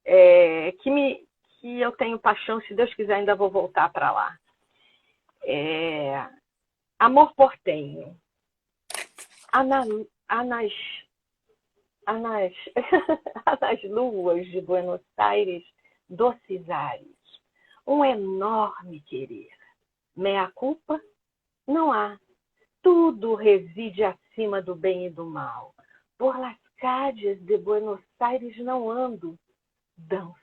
que eu tenho paixão, se Deus quiser, ainda vou voltar para lá. Amor portenho. Nas luas de Buenos Aires, doces ares, um enorme querer. Mea culpa? Não há. Tudo reside acima do bem e do mal. Por las calles de Buenos Aires não ando, danço.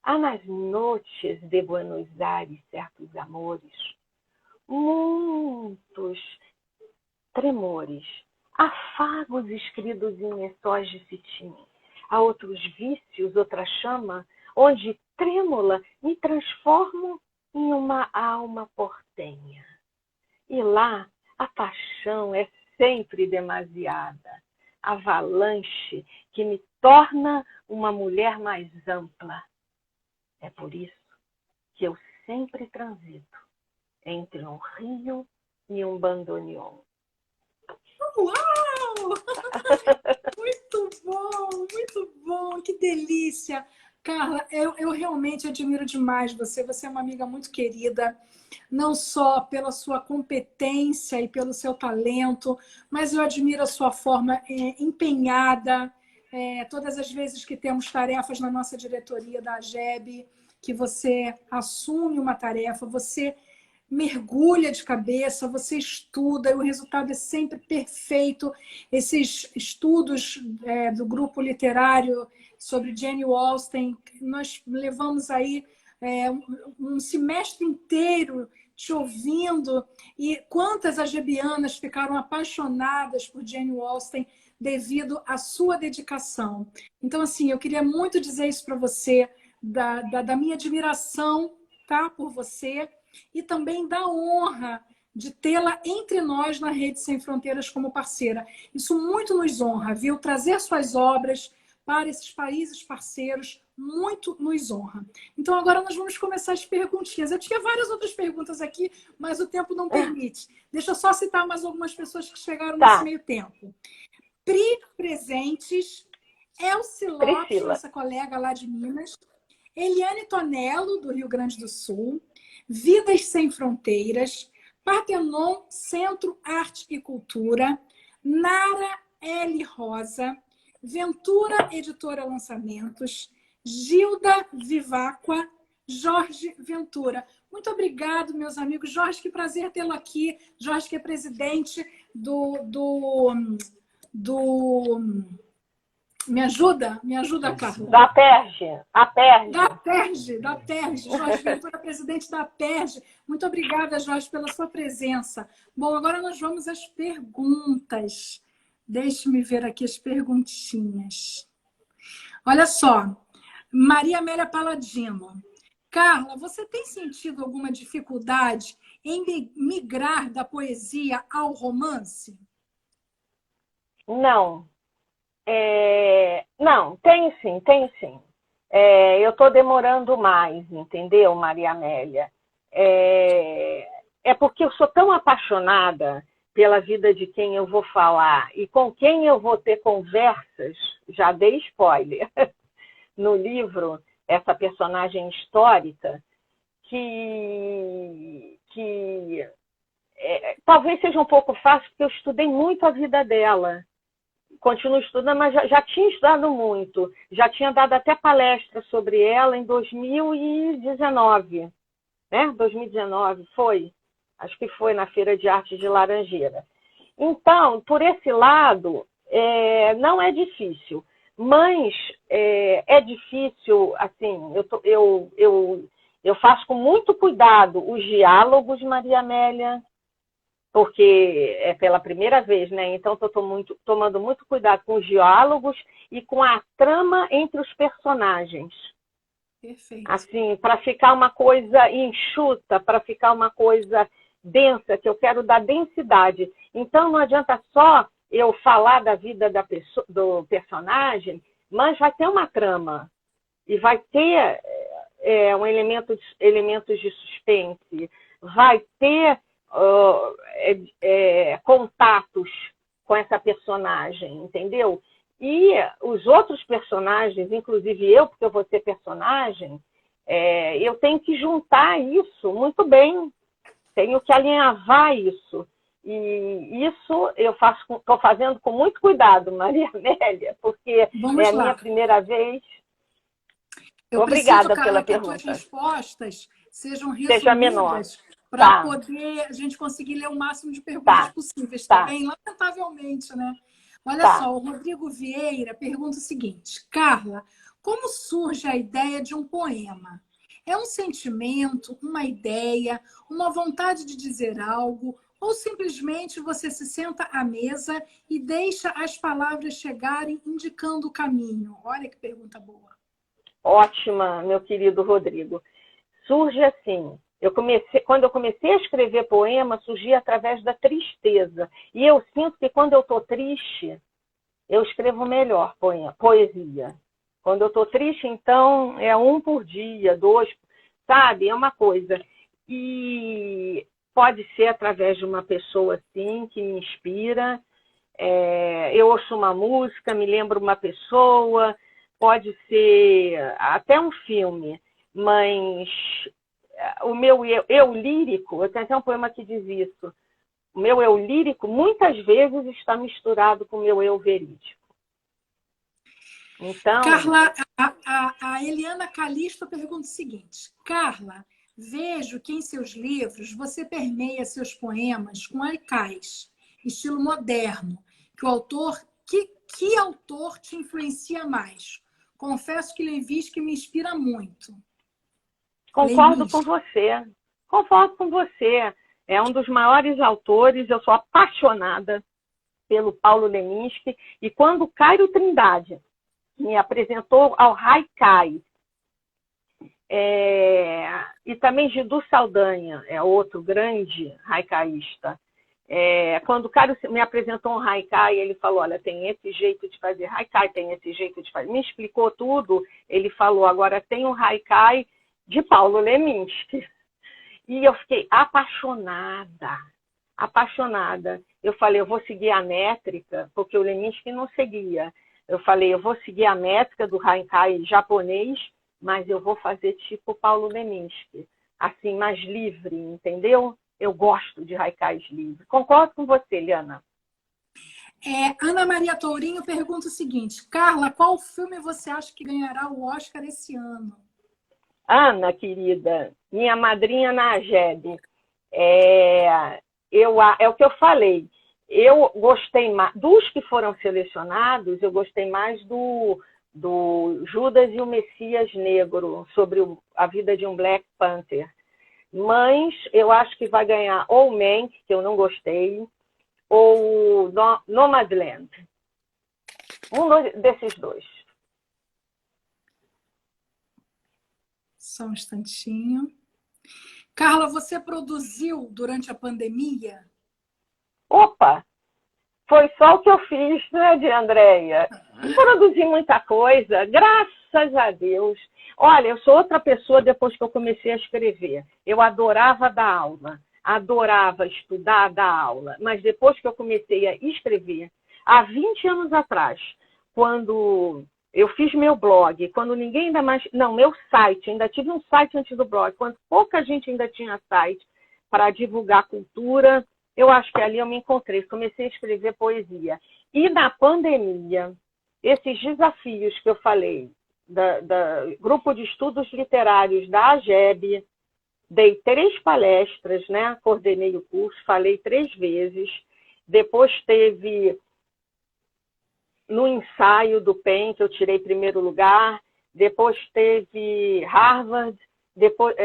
Há nas noites de Buenos Aires certos amores, muitos tremores, afagos escritos em lençóis de cetim. Há outros vícios, outra chama, onde trêmula me transformo em uma alma portenha. E lá a paixão é sempre demasiada, avalanche que me torna uma mulher mais ampla. É por isso que eu sempre transito entre um rio e um bandoneon. Uau! Muito bom, que delícia. Carla, eu realmente admiro demais você. Você é uma amiga muito querida, não só pela sua competência e pelo seu talento, mas eu admiro a sua forma empenhada. Todas as vezes que temos tarefas na nossa diretoria da AGEB, que você assume uma tarefa, você mergulha de cabeça, você estuda e o resultado é sempre perfeito. Esses estudos do grupo literário sobre Jane Austen, nós levamos aí um semestre inteiro te ouvindo, e quantas agebianas ficaram apaixonadas por Jane Austen devido à sua dedicação. Então, assim, eu queria muito dizer isso para você, da minha admiração, tá, por você, e também da honra de tê-la entre nós na Rede Sem Fronteiras como parceira. Isso muito nos honra, viu? Trazer suas obras para esses países parceiros muito nos honra. Então, agora nós vamos começar as perguntinhas. Eu tinha várias outras perguntas aqui, mas o tempo não permite. Deixa eu só citar mais algumas pessoas que chegaram nesse meio tempo. Pri Presentes, Elci Lopes, nossa colega lá de Minas, Eliane Tonello, do Rio Grande do Sul, Vidas Sem Fronteiras, Partenon Centro Arte e Cultura, Nara L. Rosa, Ventura Editora Lançamentos, Gilda Viváqua, Jorge Ventura. Muito obrigado, meus amigos. Jorge, que prazer tê-lo aqui. Jorge, que é presidente do do... Me ajuda, Carla. Da PERJ, a PERJ. Da PERJ. Jorge Ventura, presidente da PERJ. Muito obrigada, Jorge, pela sua presença. Bom, agora nós vamos às perguntas. Deixe-me ver aqui as perguntinhas. Olha só, Maria Amélia Paladino. Carla, você tem sentido alguma dificuldade em migrar da poesia ao romance? Não. Não, tem sim, tem sim. Eu estou demorando mais, entendeu, Maria Amélia? É porque eu sou tão apaixonada pela vida de quem eu vou falar e com quem eu vou ter conversas, já dei spoiler, no livro, essa personagem histórica, que talvez seja um pouco fácil, porque eu estudei muito a vida dela. Continuo estudando, mas já tinha estudado muito. Já tinha dado até palestra sobre ela em 2019. Né? 2019 foi. Acho que foi na Feira de Arte de Laranjeira. Então, por esse lado, não é difícil. Mas é difícil, assim, eu faço com muito cuidado os diálogos, Maria Amélia, porque é pela primeira vez, né? Então estou tomando muito cuidado com os diálogos e com a trama entre os personagens. Perfeito. Assim, para ficar uma coisa enxuta, para ficar uma coisa densa, que eu quero dar densidade. Então não adianta só eu falar da vida do personagem, mas vai ter uma trama e vai ter elementos de suspense, vai ter contatos com essa personagem, entendeu? E os outros personagens, inclusive eu, porque eu vou ser personagem, eu tenho que juntar isso muito bem, tenho que alinhavar isso. E isso eu estou fazendo com muito cuidado, Maria Amélia, porque a minha primeira vez. Eu Obrigada preciso, pela Carla, que as pergunta. tuas respostas sejam resumidas para poder a gente conseguir ler o máximo de perguntas possíveis, tá bem? Lamentavelmente, né? Olha só, o Rodrigo Vieira pergunta o seguinte: Carla, como surge a ideia de um poema? É um sentimento, uma ideia, uma vontade de dizer algo, ou simplesmente você se senta à mesa e deixa as palavras chegarem indicando o caminho? Olha que pergunta boa. Ótima, meu querido Rodrigo. Surge assim. Quando eu comecei a escrever poema, surgia através da tristeza. E eu sinto que quando eu estou triste, eu escrevo melhor poesia. Quando eu estou triste, então, é 1 por dia, 2, sabe? É uma coisa. E pode ser através de uma pessoa assim, que me inspira. Eu ouço uma música, me lembro uma pessoa, pode ser até um filme, mas o meu eu lírico, eu tenho até um poema que diz isso, o meu eu lírico muitas vezes está misturado com o meu eu verídico. Então... Carla, a Eliana Calisto pergunta o seguinte: Carla, vejo que em seus livros você permeia seus poemas com haikais, estilo moderno, que autor te influencia mais? Confesso que Levinsky me inspira muito. Concordo com você. Concordo com você. É um dos maiores autores. Eu sou apaixonada pelo Paulo Leminski. E quando Cairo Trindade me apresentou ao Haikai, e também Gidu Saldanha, é outro grande haikaísta. Quando o Cairo me apresentou um haikai, ele falou: olha, tem esse jeito de fazer haikai, tem esse jeito de fazer. Me explicou tudo. Ele falou: agora tem um haikai de Paulo Leminski. E eu fiquei apaixonada. Eu falei: eu vou seguir a métrica, porque o Leminski não seguia. Eu falei: eu vou seguir a métrica do haikai japonês, mas eu vou fazer tipo Paulo Leminski, assim, mais livre, entendeu? Eu gosto de haikais livres. Concordo com você, Liana. Ana Maria Tourinho pergunta o seguinte: Carla, qual filme você acha que ganhará o Oscar esse ano? Ana, querida, minha madrinha na AGEB. É o que eu falei. eu gostei mais, dos que foram selecionados, eu gostei mais do Judas e o Messias Negro, sobre a vida de um Black Panther. Mas eu acho que vai ganhar ou Mank, que eu não gostei, ou Nomadland. Desses dois. Só um instantinho. Carla, você produziu durante a pandemia? Opa! Foi só o que eu fiz, né, de Andréia? Produzi muita coisa, graças a Deus. Olha, eu sou outra pessoa depois que eu comecei a escrever. Eu adorava dar aula, adorava estudar, dar aula. Mas depois que eu comecei a escrever, há 20 anos atrás, quando eu fiz meu blog, quando ninguém ainda mais... Não, meu site, ainda tive um site antes do blog, quando pouca gente ainda tinha site para divulgar cultura. Eu acho que ali eu me encontrei, comecei a escrever poesia. E na pandemia, esses desafios que eu falei, da Grupo de Estudos Literários da AGEB, dei 3 palestras, né? Coordenei o curso, falei 3 vezes. Depois teve no ensaio do PEN, que eu tirei primeiro lugar. Depois teve Harvard, depois,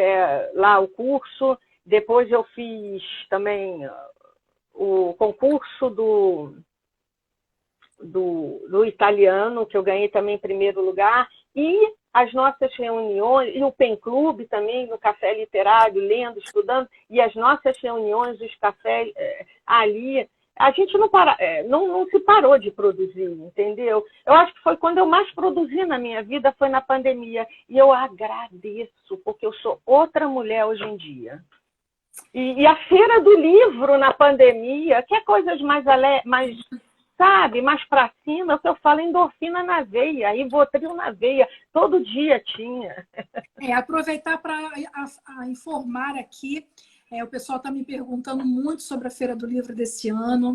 lá o curso. Depois eu fiz também o concurso do italiano, que eu ganhei também em primeiro lugar, e as nossas reuniões, e o PEN Clube também, no Café Literário, lendo, estudando, e as nossas reuniões, os cafés ali, a gente não se parou de produzir, entendeu? Eu acho que foi quando eu mais produzi na minha vida, foi na pandemia, e eu agradeço, porque eu sou outra mulher hoje em dia. E a feira do livro na pandemia, que é coisas mais sabe, mais para cima, é o que eu falo, endorfina na veia, Rivotril na veia, todo dia tinha. Aproveitar para informar aqui, o pessoal está me perguntando muito sobre a Feira do Livro desse ano.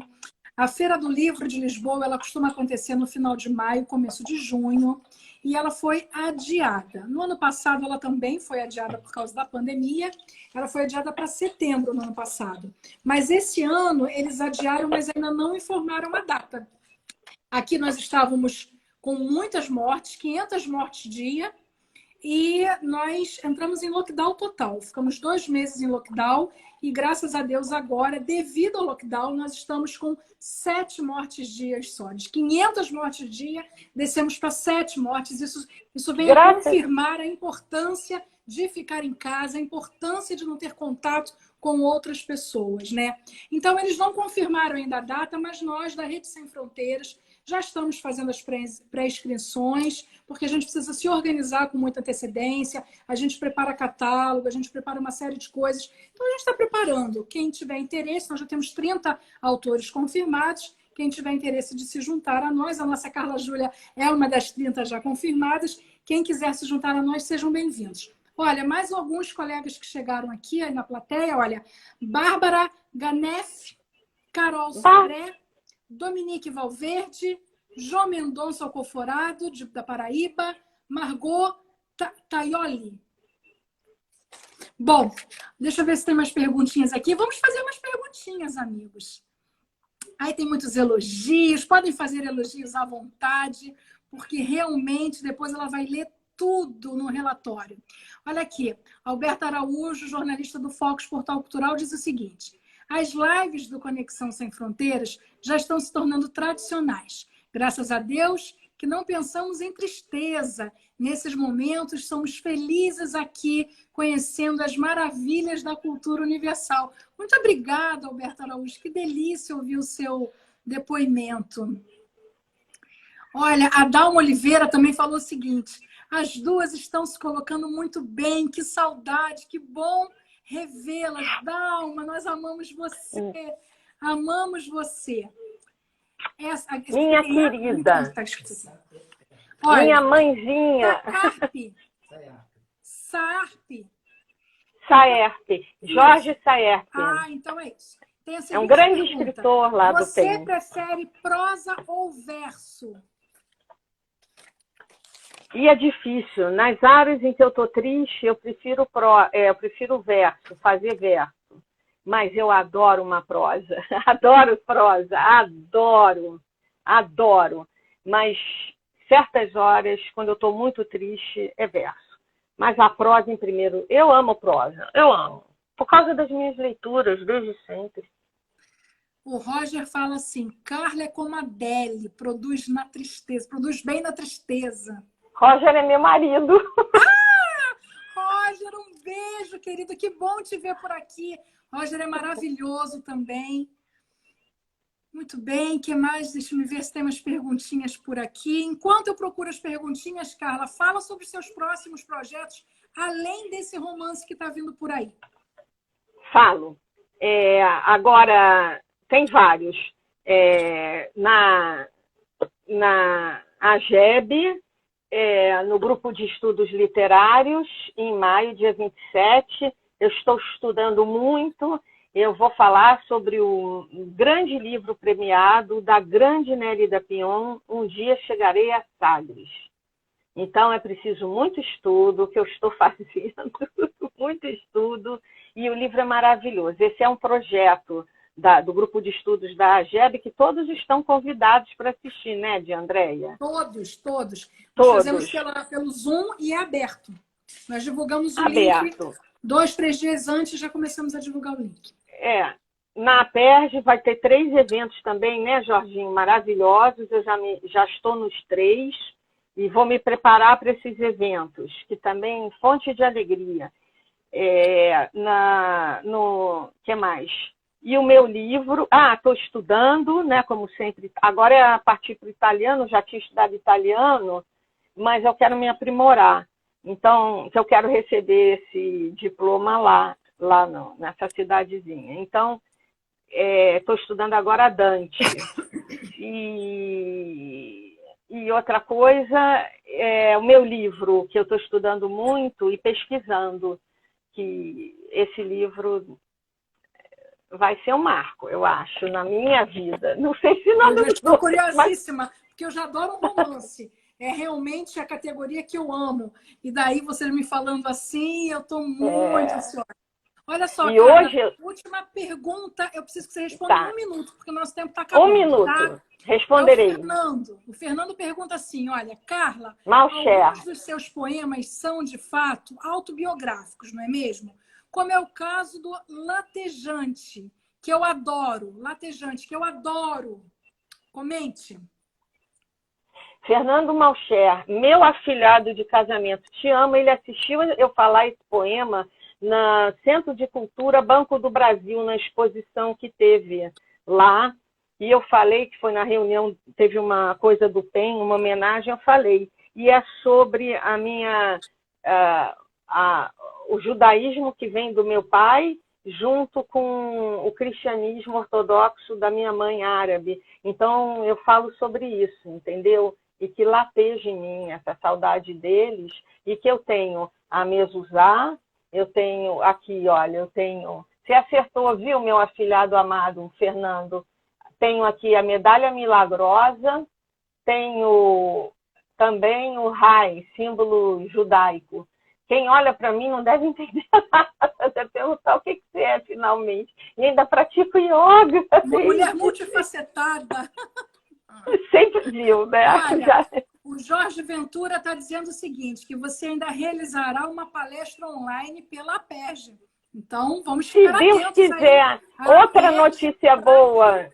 A Feira do Livro de Lisboa, ela costuma acontecer no final de maio, começo de junho, e ela foi adiada. No ano passado, ela também foi adiada por causa da pandemia, ela foi adiada para setembro no ano passado. Mas esse ano, eles adiaram, mas ainda não informaram a data. Aqui nós estávamos com muitas mortes, 500 mortes dia, e nós entramos em lockdown total. Ficamos 2 meses em lockdown e, graças a Deus, agora, devido ao lockdown, nós estamos com 7 mortes dias só. De 500 mortes dia, descemos para 7 mortes. Isso vem a confirmar a importância de ficar em casa, a importância de não ter contato com outras pessoas, né? Então, eles não confirmaram ainda a data, mas nós, da Rede Sem Fronteiras, já estamos fazendo as pré-inscrições, porque a gente precisa se organizar com muita antecedência, a gente prepara catálogo, a gente prepara uma série de coisas. Então, a gente está preparando. Quem tiver interesse, nós já temos 30 autores confirmados. Quem tiver interesse de se juntar a nós, a nossa Carla Júlia é uma das 30 já confirmadas. Quem quiser se juntar a nós, sejam bem-vindos. Olha, mais alguns colegas que chegaram aqui aí na plateia. Olha, Bárbara Ganef, Carol Soré, Dominique Valverde, João Mendonça Alcoforado, da Paraíba, Margot Taioli. Bom, deixa eu ver se tem mais perguntinhas aqui. Vamos fazer umas perguntinhas, amigos. Aí tem muitos elogios, podem fazer elogios à vontade, porque realmente depois ela vai ler tudo no relatório. Olha aqui, Alberto Araújo, jornalista do Focus Portal Cultural, diz o seguinte: as lives do Conexão Sem Fronteiras já estão se tornando tradicionais. Graças a Deus que não pensamos em tristeza. Nesses momentos, somos felizes aqui, conhecendo as maravilhas da cultura universal. Muito obrigada, Alberto Araújo. Que delícia ouvir o seu depoimento. Olha, a Dalma Oliveira também falou o seguinte: as duas estão se colocando muito bem. Que saudade, que bom revê-las. Dalma, nós amamos você. Amamos você. Minha querida. Olha, minha mãezinha. Saerp. Jorge Saerp. Então é isso. É um grande escritor lá do PEN. Você prefere prosa ou verso? E é difícil. Nas áreas em que eu estou triste, eu prefiro verso, fazer verso. mas eu adoro uma prosa. Adoro prosa, adoro. Mas certas horas, quando eu estou muito triste, é verso. Mas a prosa em primeiro. Eu amo prosa, eu amo. Por causa das minhas leituras, desde sempre. O Roger fala assim, Carla é como a Adele, produz na tristeza, produz bem na tristeza. Roger é meu marido. Roger, um beijo, querido. Que bom te ver por aqui. Roger é maravilhoso também. Muito bem, o que mais? Deixa eu ver se tem umas perguntinhas por aqui. Enquanto eu procuro as perguntinhas, Carla, fala sobre os seus próximos projetos, além desse romance que está vindo por aí. Falo. Agora, tem vários. Na AGEB, no grupo de estudos literários, em maio, dia 27. Eu estou estudando muito. Eu vou falar sobre o grande livro premiado da grande Nélida Pion, Um Dia Chegarei a Sagres. Então, é preciso muito estudo, que eu estou fazendo, muito estudo, e o livro é maravilhoso. Esse é um projeto do grupo de estudos da AGEB, que todos estão convidados para assistir, né, de Andréia? Todos. Nós fazemos pelo Zoom e é aberto. Nós divulgamos o link 2, 3 dias antes, já começamos a divulgar o link. Na APERJ vai ter 3 eventos também, né, Jorginho? Maravilhosos. Eu já estou nos 3 e vou me preparar para esses eventos, que também fonte de alegria. Que mais? E o meu livro, estou estudando, né, como sempre. Agora é a partir para o italiano, já tinha estudado italiano, mas eu quero me aprimorar. Então, eu quero receber esse diploma lá nessa cidadezinha. Então, estou estudando agora Dante. E outra coisa, o meu livro, que eu estou estudando muito e pesquisando, que esse livro vai ser um marco, eu acho, na minha vida. Não sei se não. Eu estou curiosíssima, porque eu já adoro um romance. É realmente a categoria que eu amo. E daí, você me falando assim, eu estou muito ansiosa. Olha só, Carla, última pergunta. Eu preciso que você responda em 1 minuto, porque o nosso tempo está acabando. 1 minuto. Tá? Responderei. O Fernando pergunta assim, olha, Carla, Malcher, alguns dos seus poemas são, de fato, autobiográficos, não é mesmo? Como é o caso do Latejante, que eu adoro. Latejante, que eu adoro. Comente. Fernando Malcher, meu afilhado de casamento, te amo. Ele assistiu eu falar esse poema no Centro de Cultura Banco do Brasil, na exposição que teve lá. E eu falei que foi na reunião, teve uma coisa do PEN, uma homenagem, eu falei. E é sobre a minha... o judaísmo que vem do meu pai, junto com o cristianismo ortodoxo da minha mãe árabe. Então, eu falo sobre isso, entendeu? E que lateja em mim essa saudade deles, e que eu tenho a mezuzá, eu tenho aqui, olha, eu tenho... Você acertou, viu, meu afilhado amado, Fernando? Tenho aqui a medalha milagrosa, tenho também o Rai, símbolo judaico. Quem olha para mim não deve entender nada, deve perguntar o que você é, finalmente. E ainda pratico yoga. Uma mulher multifacetada. Sempre viu, né? Olha, o Jorge Ventura está dizendo o seguinte, que você ainda realizará uma palestra online pela APERJ. Então, vamos ficar atentos. Se Deus quiser. Outra notícia boa.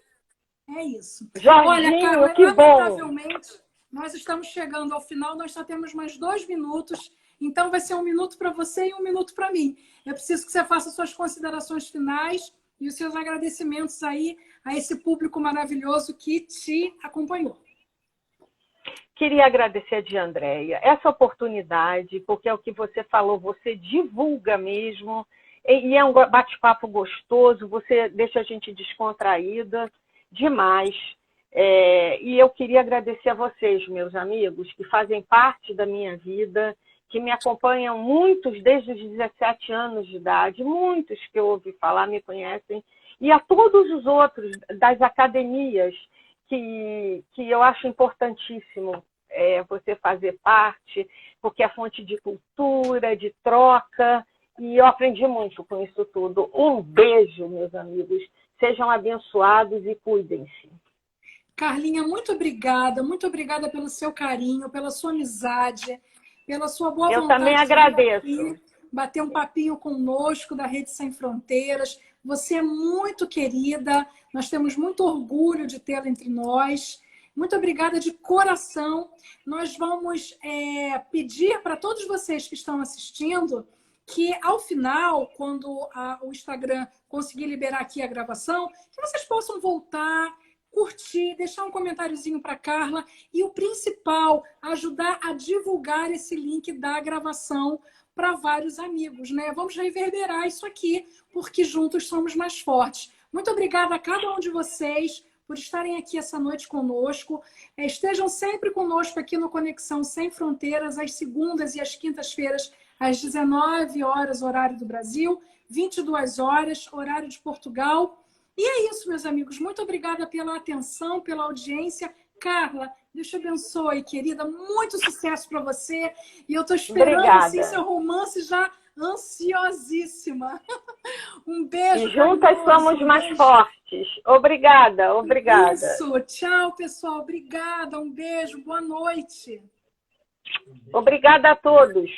É isso. Jorginho, olha, Carla, que lamentavelmente, nós estamos chegando ao final, nós só temos mais 2 minutos, então vai ser 1 minuto para você e 1 minuto para mim. Eu preciso que você faça suas considerações finais e os seus agradecimentos aí a esse público maravilhoso que te acompanhou. Queria agradecer a de Andréia essa oportunidade, porque é o que você falou, você divulga mesmo, e é um bate-papo gostoso, você deixa a gente descontraída demais. E eu queria agradecer a vocês, meus amigos, que fazem parte da minha vida, que me acompanham, muitos desde os 17 anos de idade, muitos que eu ouvi falar me conhecem, e a todos os outros das academias, que eu acho importantíssimo você fazer parte, porque é fonte de cultura, de troca, E eu aprendi muito com isso tudo. Um beijo, meus amigos. Sejam abençoados e cuidem-se. Carlinha, muito obrigada pelo seu carinho, pela sua amizade, pela sua boa Eu vontade também de vir agradeço. aqui, bater um papinho conosco da Rede Sem Fronteiras. Você é muito querida, nós temos muito orgulho de tê-la entre nós. Muito obrigada de coração. Nós vamos pedir para todos vocês que estão assistindo que, ao final, quando o Instagram conseguir liberar aqui a gravação, que vocês possam voltar, curtir, deixar um comentáriozinho para Carla e o principal, ajudar a divulgar esse link da gravação para vários amigos, né? Vamos reverberar isso aqui, porque juntos somos mais fortes. Muito obrigada a cada um de vocês por estarem aqui essa noite conosco. Estejam sempre conosco aqui no Conexão Sem Fronteiras, às segundas e às quintas-feiras, às 19 horas, horário do Brasil, 22 horas, horário de Portugal. E é isso, meus amigos. Muito obrigada pela atenção, pela audiência. Carla, Deus te abençoe, querida. Muito sucesso para você. E eu estou esperando assim, seu romance já ansiosíssima. Um beijo. E juntas somos mais fortes. Obrigada, obrigada. Isso. Tchau, pessoal. Obrigada. Um beijo. Boa noite. Obrigada a todos.